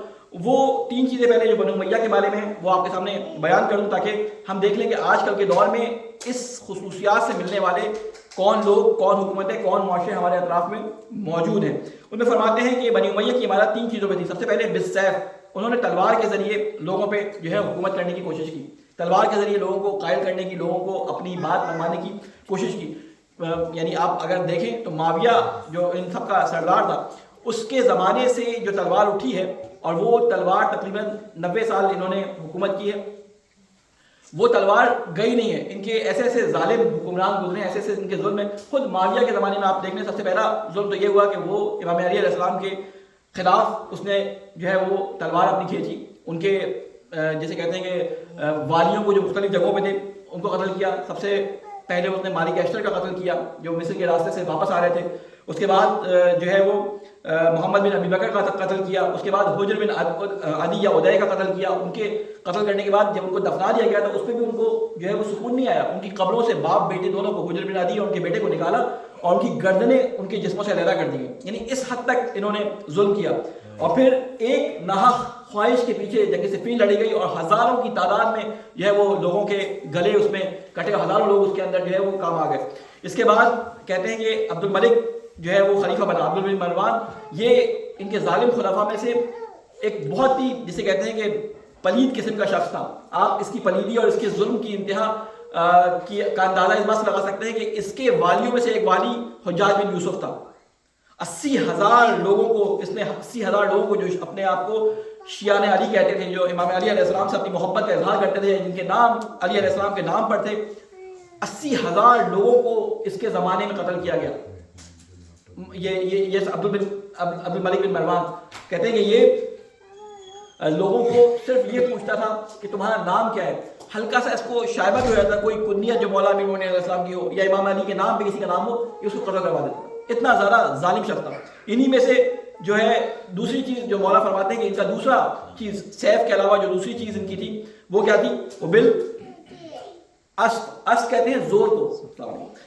وہ 3 چیزیں پہلے جو بنو امیہ کے بارے میں ہیں وہ آپ کے سامنے بیان کروں تاکہ ہم دیکھ لیں کہ آج کل کے دور میں اس خصوصیات سے ملنے والے کون لوگ، کون حکومتیں، کون معاشرے ہمارے اطراف میں موجود ہیں. ان میں فرماتے ہیں کہ بنی امیہ کی عمارت 3 چیزوں پہ تھی. سب سے پہلے بالسیف، انہوں نے تلوار کے ذریعے لوگوں پہ جو ہے حکومت کرنے کی کوشش کی، تلوار کے ذریعے لوگوں کو قائل کرنے کی، لوگوں کو اپنی بات منوانے کی کوشش کی. یعنی آپ اگر دیکھیں تو معاویہ جو ان سب کا سردار تھا، اس کے زمانے سے جو تلوار اٹھی ہے، اور وہ تلوار تقریباً 90 سال انہوں نے حکومت کی ہے، وہ تلوار گئی نہیں ہے. ان کے ایسے ایسے ظالم حکمران گزرے، ایسے ایسے ان کے ظلم ہیں. خود معاویہ کے زمانے میں آپ دیکھ لیں، سب سے پہلا ظلم تو یہ ہوا کہ وہ امام علی علیہ السلام کے خلاف اس نے جو ہے وہ تلوار اپنی کھینچی. ان کے جیسے کہتے ہیں کہ والیوں کو جو مختلف جگہوں پہ تھے ان کو قتل کیا. سب سے پہلے اس نے مالک اشتر کا قتل کیا جو مصر کے راستے سے واپس آ رہے تھے. اس کے بعد جو ہے وہ محمد بن ابی بکر کا قتل کیا، اس کے بعد حجر بن عدی یا عدی کا قتل کیا. ان کے قتل کرنے کے بعد جب ان کو دفنا دیا گیا تو اس پہ بھی ان کو جو ہے وہ سکون نہیں آیا. ان کی قبروں سے باپ بیٹے دونوں کو، حجر بن عدی اور ان کے بیٹے کو نکالا اور ان کی گردنیں ان کے جسموں سے علیحدہ کر دی. یعنی اس حد تک انہوں نے ظلم کیا. اور پھر ایک ناحق خواہش کے پیچھے جنگ صفین لڑی گئی اور ہزاروں کی تعداد میں جو ہے وہ لوگوں کے گلے اس میں کٹے، ہزاروں لوگ اس کے اندر جو ہے وہ کام آ گئے. اس کے بعد کہتے ہیں کہ عبد الملک جو ہے وہ خلیفہ بنا. عبد الملک مروان یہ ان کے ظالم خلفاء میں سے ایک بہت ہی جسے کہتے ہیں کہ پلید قسم کا شخص تھا. آپ اس کی پلیدی اور اس کے ظلم کی انتہا کا اندازہ اس بات سے لگا سکتے ہیں کہ اس کے والیوں میں سے ایک والی حجاج بن یوسف تھا. 80,000 لوگوں کو اس نے 80,000 لوگوں کو جو اپنے آپ کو شیعان علی کہتے تھے، جو امام علی علیہ السلام سے اپنی محبت کا اظہار کرتے تھے، جن کے نام علی علیہ السلام کے نام پر تھے، 80,000 لوگوں کو اس کے زمانے میں قتل کیا گیا. یہ عبد الملک بن مروان کہتے ہیں کہ یہ لوگوں کو صرف یہ پوچھتا تھا کہ تمہارا نام کیا ہے. ہلکا سا اس کو شائبہ بھی ہو جاتا، کوئی کنیت جو مولا امیر المومنین علیہ السلام کی ہو یا امام علی کے نام پہ کسی کا نام ہو، یہ اس کو قتل کروا دیتا. اتنا زیادہ ظالم شخص تھا. انہی میں سے جو ہے دوسری چیز جو مولا فرماتے ہیں کہ ان کا دوسرا چیز سیف کے علاوہ جو دوسری چیز ان کی تھی وہ کیا تھی؟ وہ بل اسف کہتے ہیں زور کو.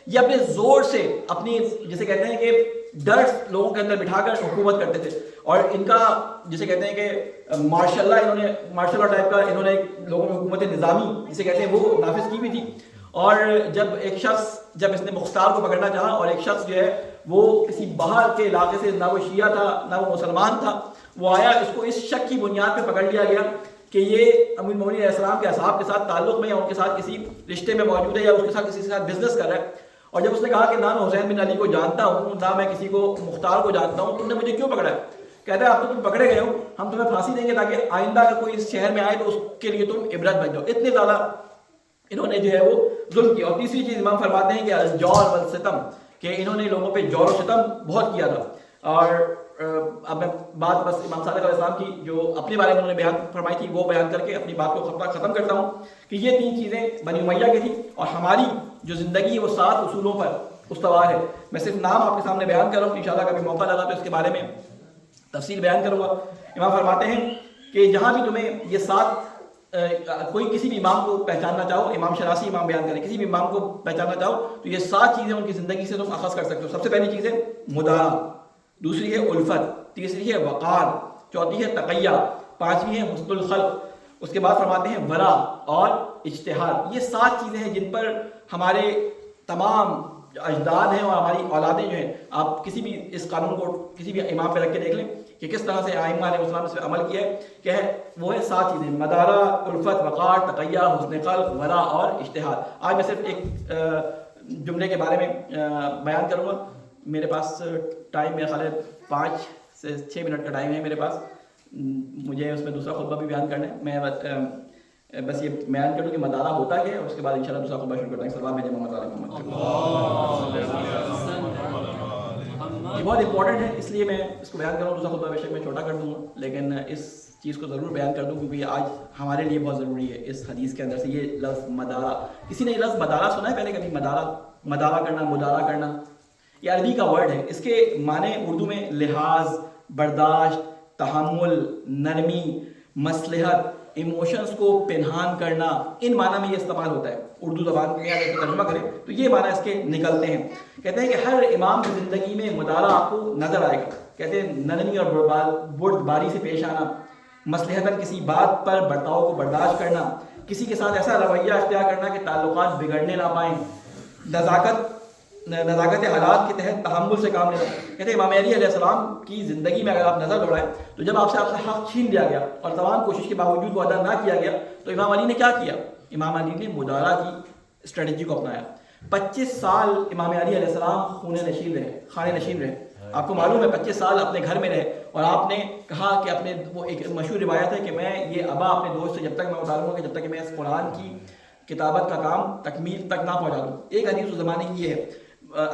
یہ اپنے زور سے اپنی جسے کہتے ہیں کہ ڈر لوگوں کے اندر بٹھا کر حکومت کرتے تھے. اور ان کا جسے کہتے ہیں کہ مارشل لا ٹائپ کا انہوں نے لوگوں میں حکومت نظامی جسے کہتے ہیں وہ نافذ کی بھی تھی. اور جب ایک شخص جب اس نے مختار کو پکڑنا چاہا اور ایک شخص جو ہے وہ کسی باہر کے علاقے سے، نہ وہ شیعہ تھا نہ وہ مسلمان تھا، وہ آیا، اس کو اس شک کی بنیاد پہ پکڑ لیا گیا کہ یہ امیر المومنین علیہ السلام کے اصحاب کے ساتھ تعلق میں یا ان کے ساتھ کسی رشتے میں موجود ہے یا اس کے ساتھ کسی کے ساتھ بزنس کر رہا ہے. اور جب اس نے کہا کہ نہ میں حسین بن علی کو جانتا ہوں نہ میں کسی کو مختار کو جانتا ہوں، تم نے مجھے کیوں پکڑا ہے؟ کہتا ہے اب تو تم پکڑے گئے ہو، ہم تمہیں پھانسی دیں گے تاکہ آئندہ اگر کوئی اس شہر میں آئے تو اس کے لیے تم عبرت بن جاؤ. اتنے زیادہ انہوں نے جو ہے وہ ظلم کیا. اور تیسری چیز امام فرماتے ہیں کہ الجور والستم، کہ انہوں نے لوگوں پہ جور و ستم بہت کیا تھا. اور اب میں بات بس امام صادق علیہ السلام کی جو اپنے بارے میں انہوں نے بیان فرمائی تھی وہ بیان کر کے اپنی بات کو ختم کرتا ہوں کہ یہ 3 چیزیں بنی امیہ کی تھی اور ہماری جو زندگی ہے وہ 7 اصولوں پر استوار ہے. میں صرف نام آپ کے سامنے بیان کر رہا ہوں، انشاءاللہ کبھی موقع لگا تو اس کے بارے میں تفصیل بیان کروں گا. امام فرماتے ہیں کہ جہاں بھی تمہیں یہ 7 کوئی کسی بھی امام کو پہچاننا چاہو، امام شرازی امام بیان کریں، کسی بھی امام کو پہچاننا چاہو تو یہ 7 چیزیں ان کی زندگی سے تم اخذ کر سکتے ہو. سب سے پہلی چیز ہے مدارا، دوسری ہے الفت، تیسری ہے وقار، چوتھی ہے تقیہ، پانچویں ہے حسن الخلق. اس کے بعد فرماتے ہیں ورع اور اجتہاد. یہ 7 چیزیں ہیں جن پر ہمارے تمام اجداد ہیں اور ہماری اولادیں جو ہیں، آپ کسی بھی اس قانون کو کسی بھی امام پہ رکھ کے دیکھ لیں کہ کس طرح سے ائمہ علیہ السلام نے عمل کیا ہے کہ وہ ہے 7 چیزیں: مدارہ، الفت، وقار، تقیہ، حسن خلق، ورع اور اجتہاد. آج میں صرف ایک جملے کے بارے میں بیان کروں گا. میرے پاس ٹائم میرا خیال ہے 5 سے 6 منٹ کا ٹائم ہے میرے پاس. مجھے اس میں دوسرا خطبہ بھی بیان کرنا ہے. میں بس یہ بیان کر دوں کہ مدارہ ہوتا کیا ہے اور اس کے بعد انشاءاللہ دوسرا خطبہ شروع کرتا ہوں. سلام بھیجیں محمد علیہ محمد. یہ بہت امپورٹنٹ ہے اس لیے میں اس کو بیان کر رہا ہوں. دوسرا خطبہ بے شک میں چھوٹا کر دوں گا لیکن اس چیز کو ضرور بیان کر دوں کیونکہ یہ آج ہمارے لیے بہت ضروری ہے. اس حدیث کے اندر سے یہ لفظ مدارہ، کسی نے یہ لفظ مدارہ سنا ہے پہلے کبھی؟ مدارہ کرنا، مدارہ کرنا، یہ عربی کا ورڈ ہے. اس کے معنی اردو میں لحاظ، برداشت، تحمل، نرمی، مصلحت، ایموشنز کو پنہان کرنا، ان معنی میں یہ استعمال ہوتا ہے. اردو زبان میں اگر ترجمہ کریں تو یہ معنی اس کے نکلتے ہیں. کہتے ہیں کہ ہر امام کی زندگی میں مدارہ آپ کو نظر آئے گا. کہتے ہیں نرمی اور بردباری سے پیش آنا، مصلحتاً کسی بات پر برتاؤ کو برداشت کرنا، کسی کے ساتھ ایسا رویہ اختیار کرنا کہ تعلقات بگڑنے نہ پائیں، نزاکت حالات کے تحت تحمل سے کام لینا. کہتے ہیں امام علی علیہ السلام کی زندگی میں اگر آپ نظر دوڑائیں تو جب آپ سے حق چھین لیا گیا اور تمام کوشش کے باوجود وہ ادا نہ کیا گیا تو امام علی نے کیا کیا؟ امام علی نے مدارہ کی اسٹریٹجی کو اپنایا. 25 سال امام علی علیہ السلام خانے نشین رہے. آپ کو معلوم ہے 25 سال اپنے گھر میں رہے اور آپ نے کہا کہ اپنے وہ ایک مشہور روایت ہے کہ میں یہ ابا اپنے دوست سے جب تک میں اتاروں گا کہ جب تک کہ میں اس قرآن کی کتابت کا کام تکمیل تک نہ پہنچا دوں. ایک حدیث اس زمانے کی یہ ہے،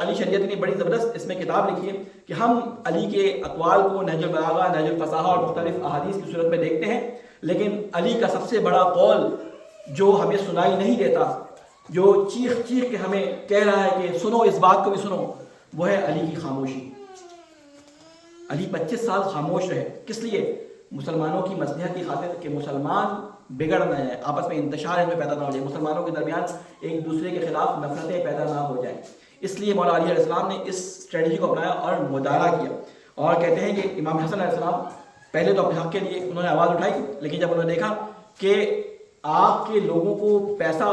علی شریعت نے بڑی زبردست اس میں کتاب لکھی ہے کہ ہم علی کے اقوال کو نہج البلاغہ، نہج الفصاحہ اور مختلف احادیث کی صورت میں دیکھتے ہیں، لیکن علی کا سب سے بڑا قول جو ہمیں سنائی نہیں دیتا، جو چیخ چیخ کے ہمیں کہہ رہا ہے کہ سنو، اس بات کو بھی سنو، وہ ہے علی کی خاموشی. علی 25 سال خاموش رہے. کس لیے؟ مسلمانوں کی مصلحت کی خاطر کہ مسلمان بگڑ نہ جائیں, آپس میں انتشار ان میں پیدا نہ ہو جائے, مسلمانوں کے درمیان ایک دوسرے کے خلاف نفرتیں پیدا نہ ہو جائیں. اس لیے مولا علی علیہ السلام نے اس اسٹریٹجی کو اپنایا اور مدارا کیا. اور کہتے ہیں کہ امام حسن علیہ السلام پہلے تو اپنے حق کے لیے انہوں نے آواز اٹھائی, لیکن جب انہوں نے دیکھا کہ آپ کے لوگوں کو پیسہ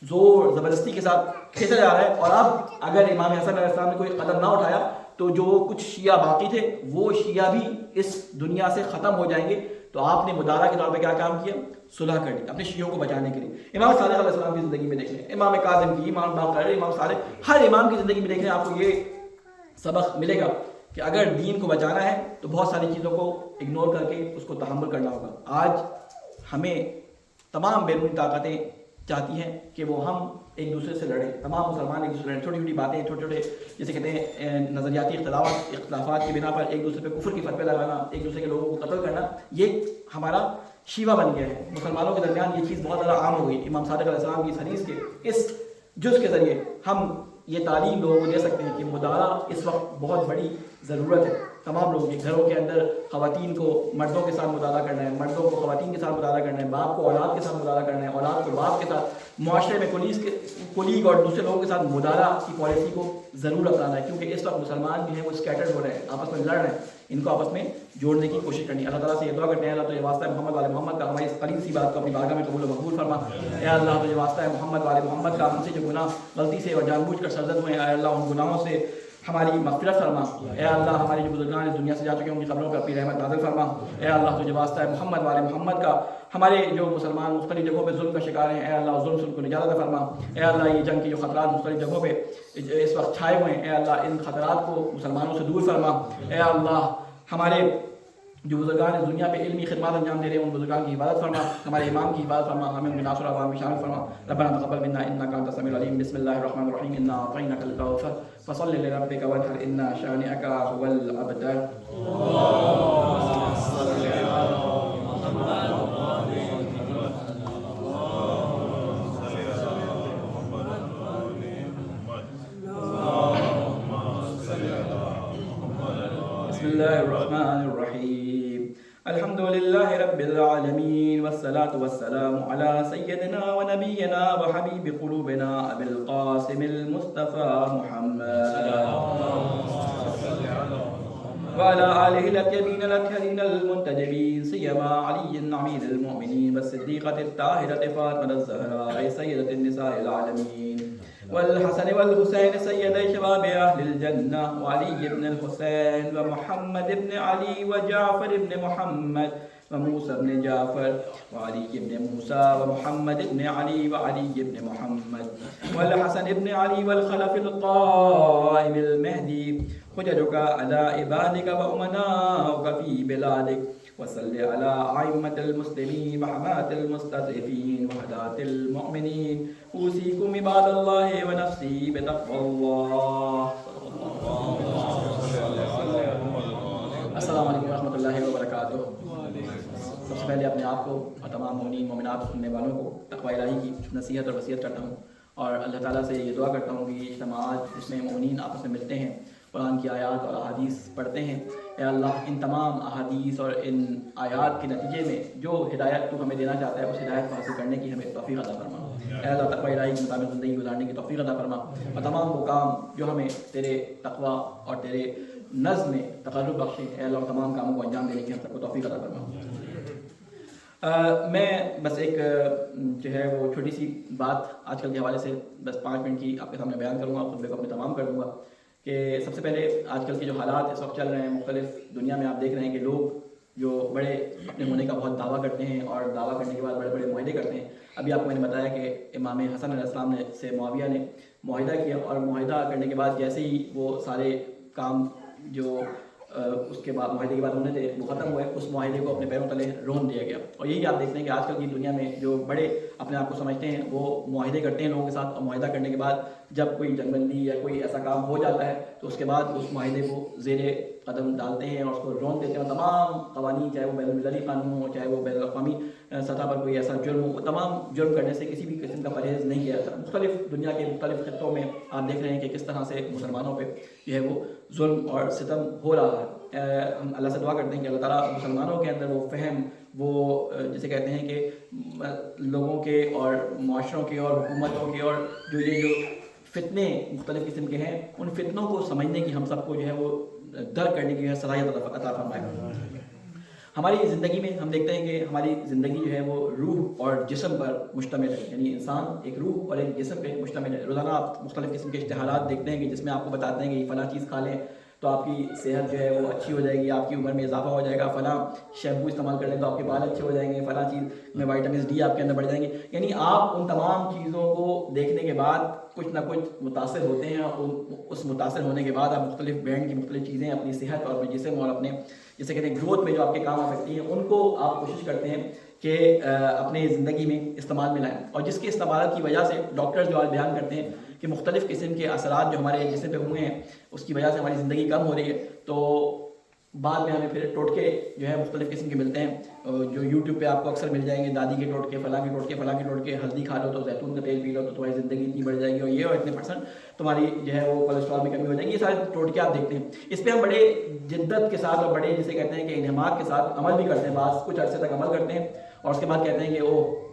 زور زبردستی کے ساتھ کھینچا جا رہا ہے, اور اب اگر امام حسن علیہ السلام نے کوئی قدم نہ اٹھایا تو جو کچھ شیعہ باقی تھے وہ شیعہ بھی اس دنیا سے ختم ہو جائیں گے, تو آپ نے مدارا کے طور پہ کیا کام کیا؟ صلح کر دی اپنے شیعوں کو بچانے کے لیے. امام صادق علیہ السلام کی زندگی میں دیکھ لیں, امام کاظم کی, امام باقر, امام صادق, ہر امام کی زندگی میں دیکھ لیں, آپ کو یہ سبق ملے گا کہ اگر دین کو بچانا ہے تو بہت ساری چیزوں کو اگنور کر کے اس کو تحمل کرنا ہوگا. آج ہمیں تمام بیرونی طاقتیں چاہتی ہیں کہ وہ ہم ایک دوسرے سے لڑیں, تمام مسلمان ایک دوسرے سے لڑیں, چھوٹی چھوٹی باتیں, چھوٹے چھوٹے جیسے کہتے ہیں نظریاتی اختلافات کی بنا پر ایک دوسرے پہ کفر کی فتوے لگانا, ایک دوسرے کے لوگوں کو قتل کرنا, یہ ہمارا شیوا بن گیا ہے. مسلمانوں کے درمیان یہ چیز بہت زیادہ عام ہو گئی. امام صادق علیہ السلام کی اس حدیث کے اس جز کے ذریعے ہم یہ تعلیم لوگوں کو دے سکتے ہیں کہ مدارا اس وقت بہت بڑی ضرورت ہے. تمام لوگوں کے گھروں کے اندر خواتین کو مردوں کے ساتھ مطالعہ کرنا ہے, مردوں کو خواتین کے ساتھ مطالعہ کرنا ہے, باپ کو اولاد کے ساتھ مطالعہ کرنا ہے, اولاد کو باپ کے ساتھ, معاشرے میں کولیگ اور دوسرے لوگوں کے ساتھ مدارا کی پالیسی کو ضرور اپنانا ہے, کیونکہ اس وقت مسلمان جو ہیں وہ اسکیٹرڈ ہو رہے ہیں, آپس میں لڑ رہے ہیں, ان کو آپس میں جوڑنے کی کوشش کرنی ہے. اللہ تعالیٰ سے یہ دعا کرتے ہیں, اللہ تو یہ واسطہ ہے محمد والے محمد کا, ہماری اس قریب سی بات کو اپنی بارگاہ میں قبول و مقبول فرما. اے اللہ تو یہ واسطہ ہے محمد والے محمد کا, ہم سے جو گناہ غلطی سے اور جان بوجھ کر سرزد ہوئے ہیں, اے اللہ ان گناہوں سے ہماری مغفرت فرما. اے اللہ ہمارے جو بزرگان اس دنیا سے جا چکے ہیں ان کی قبروں پر اپنی رحمت نازل فرما. اے اللہ تجھے واسطہ ہے محمد والے محمد کا, ہمارے جو مسلمان مختلف جگہوں پہ ظلم کا شکار ہیں, اے اللہ ظلم سے ان کو نجات عطا فرما. اے اللہ یہ جنگ کے جو خطرات مختلف جگہوں پہ اس وقت چھائے ہوئے ہیں, اے اللہ ان خطرات کو مسلمانوں سے دور فرما. اے اللہ ہمارے جو بزرگان اس دنیا پہ علمی خدمات انجام دے رہے ہیں ان بزرگان کی حفاظت فرما, ہمارے امام کی حفاظت فرما, ہمیں ان کے ناصر عوام میں شامل فرما. ربنا تقبل منا انك انت السميع العليم. بسم الله الرحمن الرحيم. انا اعطيناك الكوثر فصل لربك وانحر ان شانئك هو الابتر. اللهم صل على محمد. بسم الله الرحمن الرحيم. الحمد لله رب العالمين والصلاة والسلام على سيدنا ونبينا وحبيب قلوبنا أبي القاسم المصطفى محمد وعلى آله الأطيبين الأطهرين المنتجبين, سيما علي أمير المؤمنين والصديقة الطاهرة فاطمة الزهراء سيدة النساء العالمين, والحسن والحسين سيدي شباب أهل الجنة, وعلي بن الحسين ومحمد بن علي وجعفر بن محمد وموسى بن جعفر وعلي بن موسى ومحمد بن علي وعلي بن محمد والحسن بن علي والخلف القائم المهدي, حججك على عبادك وأمناؤك في بلادك, وصل على أئمة المسلمين وحماة المستضعفين وهداة المؤمنين. أوصيكم عباد الله ونفسي بتقوى الله. السلام علیکم ورحمۃ اللہ وبرکاتہ. سب سے پہلے اپنے آپ کو اور تمام مومنین مومنات سننے والوں کو تقوی الہی کی نصیحت اور وصیت کرتا ہوں, اور اللہ تعالیٰ سے یہ دعا کرتا ہوں کہ یہ اجتماعات جس میں مومنین آپس میں ملتے ہیں, قرآن کی آیات اور احادیث پڑھتے ہیں, اے اللہ ان تمام احادیث اور ان آیات کے نتیجے میں جو ہدایت تو ہمیں دینا چاہتا ہے اس ہدایت کو حاصل کرنے کی ہمیں توفیق عطا فرما. اے اللہ تقوی الہی کے مطابق زندگی گزارنے کی توفیق عطا فرما, اور تمام وہ کام جو ہمیں تیرے تقوی اور تیرے نظم میں تقرب بخشے, اے اللہ تمام کاموں کو انجام دینے کی ہم سب کو توفیق عطا فرما. میں بس ایک جو ہے وہ چھوٹی سی بات آج کل کے حوالے سے بس 5 منٹ کی آپ کے سامنے بیان کروں گا, خطبے کو اپنے تمام کر دوں گا. کہ سب سے پہلے آج کل کے جو حالات اس وقت چل رہے ہیں مختلف دنیا میں, آپ دیکھ رہے ہیں کہ لوگ جو بڑے اپنے ہونے کا بہت دعویٰ کرتے ہیں اور دعویٰ کرنے کے بعد بڑے بڑے معاہدے کرتے ہیں. ابھی آپ کو میں نے بتایا کہ امام حسن علیہ السلام نے سے معاویہ نے معاہدہ کیا, اور معاہدہ کرنے کے بعد جیسے ہی وہ سارے کام جو اس کے بعد معاہدے کے بعد ہونے تھے وہ ختم ہوئے, اس معاہدے کو اپنے پیروں تلے رون دیا گیا. اور یہی آپ دیکھتے ہیں کہ آج کل کی دنیا میں جو بڑے اپنے آپ کو سمجھتے ہیں وہ معاہدے کرتے ہیں لوگوں کے ساتھ, اور معاہدہ کرنے کے بعد جب کوئی جنگ بندی یا کوئی ایسا کام ہو جاتا ہے تو اس کے بعد اس معاہدے کو زیر قدم ڈالتے ہیں اور اس کو رون دیتے ہیں، تمام قوانین چاہے وہ بین المللی قانون ہو چاہے وہ بین الاقوامی سطح پر کوئی ایسا جرم ہو، وہ تمام جرم کرنے سے کسی بھی قسم کا پرہیز نہیں کیا جاتا۔ مختلف دنیا کے مختلف خطوں میں آپ دیکھ رہے ہیں کہ کس طرح سے مسلمانوں پہ جو ہے وہ ظلم اور ستم ہو رہا ہے۔ ہم اللہ سے دعا کرتے ہیں کہ اللہ تعالیٰ مسلمانوں کے اندر وہ فہم، وہ جسے کہتے ہیں کہ لوگوں کے اور معاشروں کے اور حکومتوں کے اور جو فتنے مختلف قسم کے ہیں، ان فتنوں کو سمجھنے کی ہم سب کو جو ہے وہ درک کرنے کی صلاحیت عطا فرمائے۔ ہماری زندگی میں ہم دیکھتے ہیں کہ ہماری زندگی جو ہے وہ روح اور جسم پر مشتمل ہے، یعنی انسان ایک روح اور ایک جسم پہ مشتمل ہے۔ روزانہ آپ مختلف قسم کے اشتہارات دیکھتے ہیں کہ جس میں آپ کو بتاتے ہیں کہ یہ فلاں چیز کھا لیں تو آپ کی صحت جو ہے وہ اچھی ہو جائے گی، آپ کی عمر میں اضافہ ہو جائے گا، فلاں شیمپو استعمال کر لیں تو آپ کے بال اچھے ہو جائیں گے، فلاں چیز میں وائٹامنس ڈی آپ کے اندر بڑھ جائیں گے۔ یعنی آپ ان تمام چیزوں کو دیکھنے کے بعد کچھ نہ کچھ متاثر ہوتے ہیں، اور اس متاثر ہونے کے بعد آپ مختلف برانڈ کی مختلف چیزیں اپنی صحت اور اپنے جسم اور اپنے جسے کہتے ہیں گروتھ میں جو آپ کے کام آ سکتی ہیں، ان کو آپ کوشش کرتے ہیں کہ اپنے زندگی میں استعمال میں لائیں۔ اور جس کے استعمال کی وجہ سے ڈاکٹرز جو آج بیان کرتے ہیں کہ مختلف قسم کے اثرات جو ہمارے جسم پہ ہوئے ہیں اس کی وجہ سے ہماری زندگی کم ہو رہی ہے، تو بعد میں ہمیں پھر ٹوٹکے جو ہے مختلف قسم کے ملتے ہیں جو یوٹیوب پہ آپ کو اکثر مل جائیں گے، دادی کے ٹوٹکے، فلاں کے ٹوٹکے، فلاں کے ٹوٹکے، ہلدی کھا لو تو زیتون کا تیل پی لو تو تمہاری زندگی اتنی بڑھ جائے گی، اور یہ اور اتنے % تمہاری جو ہے وہ کولیسٹرول میں کمی ہو جائے گی۔ یہ سارے ٹوٹکے آپ دیکھتے ہیں، اس پہ ہم بڑے جدت کے ساتھ اور بڑے جسے کہتے ہیں کہ انہماک کے ساتھ عمل بھی کرتے ہیں، بعض کچھ عرصے تک عمل کرتے ہیں اور اس کے بعد کہتے ہیں کہ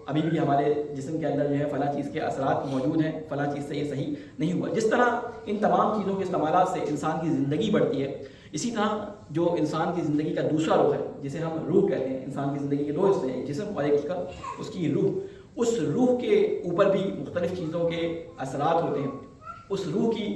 ابھی بھی ہمارے جسم کے اندر جو ہے فلاں چیز کے اثرات موجود ہیں، فلاں چیز سے یہ صحیح نہیں ہوا۔ جس طرح ان تمام چیزوں کے استعمالات سے انسان کی زندگی بڑھتی ہے، اسی طرح جو انسان کی زندگی کا دوسرا رخ ہے جسے ہم روح کہتے ہیں، انسان کی زندگی کے 2 حصے ہیں، جسم اور ایک اس کی روح، اس روح کے اوپر بھی مختلف چیزوں کے اثرات ہوتے ہیں۔ اس روح کی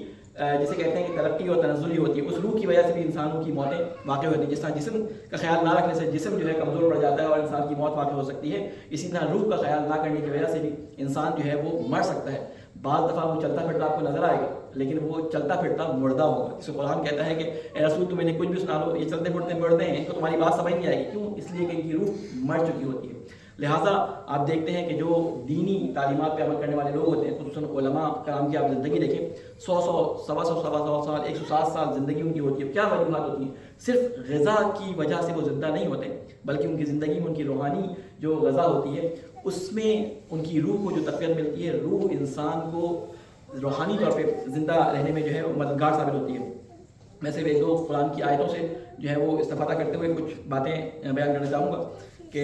جسے کہتے ہیں کہ ترقی اور تنزلی ہوتی ہے، اس روح کی وجہ سے بھی انسانوں کی موتیں واقع ہوتی ہیں۔ جس طرح جسم کا خیال نہ رکھنے سے جسم جو ہے کمزور پڑ جاتا ہے اور انسان کی موت واقع ہو سکتی ہے، اسی طرح روح کا خیال نہ کرنے کی وجہ سے بھی انسان جو ہے وہ مر سکتا ہے۔ بعض دفعہ وہ چلتا پھرتا آپ کو نظر آئے گا لیکن وہ چلتا پھرتا مردہ ہوگا۔ جسے قرآن کہتا ہے کہ اے رسول تم انہیں کچھ بھی سنا لو، یہ چلتے پھرتے مردے ہیں، ان کو تمہاری بات سمجھ نہیں آئے گی، کیوں؟ اس لیے کہ ان کی روح مر چکی ہوتی ہے۔ لہٰذا آپ دیکھتے ہیں کہ جو دینی تعلیمات پہ عمل کرنے والے لوگ ہوتے ہیں، خصوصاً علماء کرام کی آپ زندگی دیکھیں، 100 سوا سو سال 107 سال زندگی ان کی ہوتی ہے۔ کیا وجوہات ہوتی ہیں؟ صرف غذا کی وجہ سے وہ زندہ نہیں ہوتے، بلکہ ان کی زندگی میں ان کی روحانی جو غذا ہوتی ہے اس میں ان کی روح کو جو تقویت ملتی ہے، روح انسان کو روحانی طور پہ زندہ رہنے میں جو ہے وہ مددگار ثابت ہوتی ہے۔ میں صرف 1-2 قرآن کی آیتوں سے جو ہے وہ استفادہ کرتے ہوئے کچھ باتیں بیان کرنا چاہوں گا کہ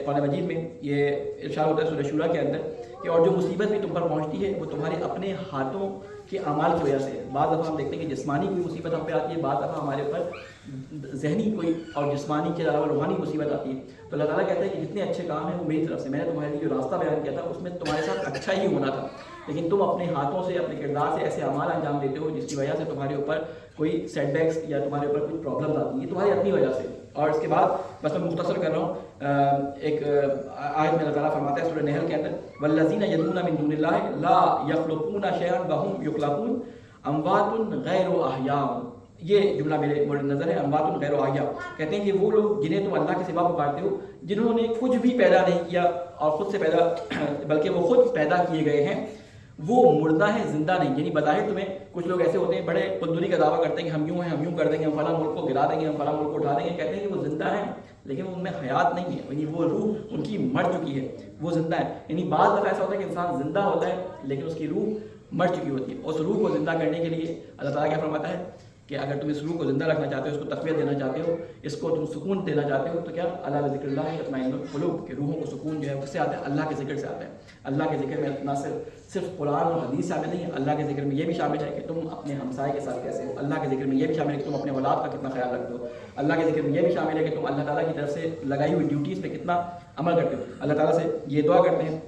قرآن مجید میں یہ ارشاد ہوتا ہے سورہ شورى کے اندر کہ اور جو مصیبت بھی تم پر پہنچتی ہے وہ تمہارے اپنے ہاتھوں کے اعمال کی وجہ سے۔ بعض دفعہ ہم دیکھتے ہیں کہ جسمانی کوئی مصیبت ہم پہ آتی ہے، بعض دفعہ ہمارے اوپر ذہنی کوئی اور جسمانی کے علاوہ روحانی مصیبت آتی ہے، تو اللہ تعالیٰ کہتا ہے کہ جتنے اچھے کام ہیں وہ میری طرف سے، میں نے تمہارے لیے جو راستہ بیان کیا تھا اس میں تمہارے ساتھ اچھا ہی ہونا تھا، لیکن تم اپنے ہاتھوں سے اپنے کردار سے ایسے اعمال انجام دیتے ہو جس کی وجہ سے تمہارے اوپر کوئی سیٹ بیکس یا تمہارے اوپر کوئی پرابلمز آتی ہیں، تمہاری اپنی وجہ سے۔ اور اس کے بعد بس میں مختصر کر رہا ہوں، ایک آیت میں اللہ تعالیٰ فرماتا ہے سورہ نحل کے اندر والذین یدعون من دون اللہ لا یخلقون شیئا وهم یخلقون اموات غیر احیاء۔ یہ جملہ میرے مورد نظر ہے، اموات غیر احیاء، کہتے ہیں کہ وہ لوگ جنہیں تم اللہ کے سوا پکارتے ہو جنہوں نے کچھ بھی پیدا نہیں کیا اور خود سے پیدا بلکہ وہ خود پیدا کیے گئے ہیں، وہ مردہ ہیں، زندہ نہیں۔ یعنی بظاہر تمہیں کچھ لوگ ایسے ہوتے ہیں بڑے قدری کا دعویٰ کرتے ہیں کہ ہم یوں ہیں، ہم یوں کر دیں گے، ہم فلاں ملک کو گرا دیں گے، ہم فلاں ملک کو اٹھا دیں گے، کہتے ہیں کہ وہ زندہ ہیں لیکن ان میں حیات نہیں ہے، یعنی وہ روح ان کی مر چکی ہے، وہ زندہ ہے۔ یعنی بعض دفعہ ایسا ہوتا ہے کہ انسان زندہ ہوتا ہے لیکن اس کی روح مر چکی ہوتی ہے۔ اس روح کو زندہ کرنے کے لیے اللہ تعالیٰ کیا فرماتا ہے کہ اگر تم اس روح کو زندہ رکھنا چاہتے ہو، اس کو تقویت دینا چاہتے ہو، اس کو تم سکون دینا چاہتے ہو، تو کیا اللہ بذکر اللہ تطمئن القلوب، کہ روحوں کو سکون جو ہے کس سے آتا ہے؟ اللہ کے ذکر سے آتا ہے۔ اللہ کے ذکر میں نہ صرف قرآن اور حدیث شامل نہیں ہے، اللہ کے ذکر میں یہ بھی شامل ہے کہ تم اپنے ہمسائے کے ساتھ کیسے ہو، اللہ کے ذکر میں یہ بھی شامل ہے کہ تم اپنے اولاد کا کتنا خیال رکھتے ہو، اللہ کے ذکر میں یہ بھی شامل ہے کہ تم اللہ تعالیٰ کی طرف سے لگائی ہوئی ڈیوٹیز پہ کتنا عمل کرتے ہو۔ اللہ تعالیٰ سے یہ دعا کرتے ہیں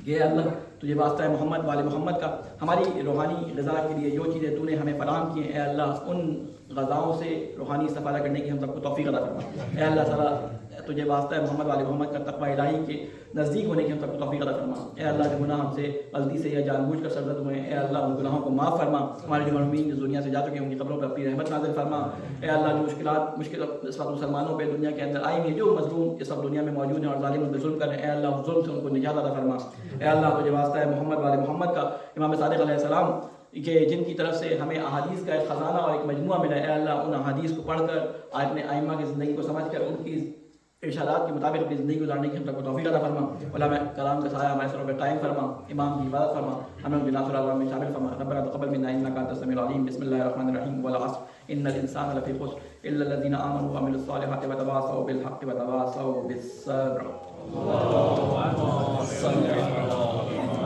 کہ اللہ تجھے واسطہ ہے محمد والے محمد کا، ہماری روحانی غذا کے لیے جو چیزیں تو نے ہمیں فراہم کی ہیں، اے اللہ ان غذاؤں سے روحانی استفادہ کرنے کی ہم سب کو توفیق عطا فرما۔ اے اللہ تعالیٰ تجھے واسطہ ہے محمد والے محمد کا تقوی الہی کے نزدیک ہونے کی ہم سب کو توفیق عطا فرما۔ اے اللہ جو گناہ ہم سے غلطی سے یا جان بوجھ کر سرزد ہوئے ہیں، اے اللہ ان گناہوں کو معاف فرما۔ ہمارے جو مرحومین جو دنیا سے جا چکے ہیں ان کی قبروں پر اپنی رحمت نازل فرما۔ اے اللہ جو مشکل اس وقت مسلمانوں پہ دنیا کے اندر آئی ہیں، جو مظلوم اس وقت دنیا میں موجود ہیں اور ظالم ان پہ ظلم کر رہے ہیں، اے اللہ ظلم سے ان کو نجات عطا فرما۔ اے اللہ تجھے واسطہ ہے محمد والے محمد کا، امام صادق علیہ السلام کہ جن کی طرف سے ہمیں احادیث کا ایک خزانہ اور ایک مجموعہ ملا. اے اللہ ان احادیث کو پڑھ کر اپنے ائمہ کی زندگی کو سمجھ کر ان کی ارشادات کے مطابق اپنی زندگی گزارنے کی ہم سب کو توفیق عطا فرما. علماء کلام کا سایہ ہمارے سروں پہ قائم فرما. امام کی حفاظت فرما. ہمیں بناصر اللہ میں شامل فرما. ربنا تقبل منا انك انت السميع العليم. بسم الله الرحمن الرحيم. والعصر ان الانسان لفي خسر الا الذين امنوا وعملوا الصالحات وتواصوا بالحق وتواصوا بالصبر. الله اكبر.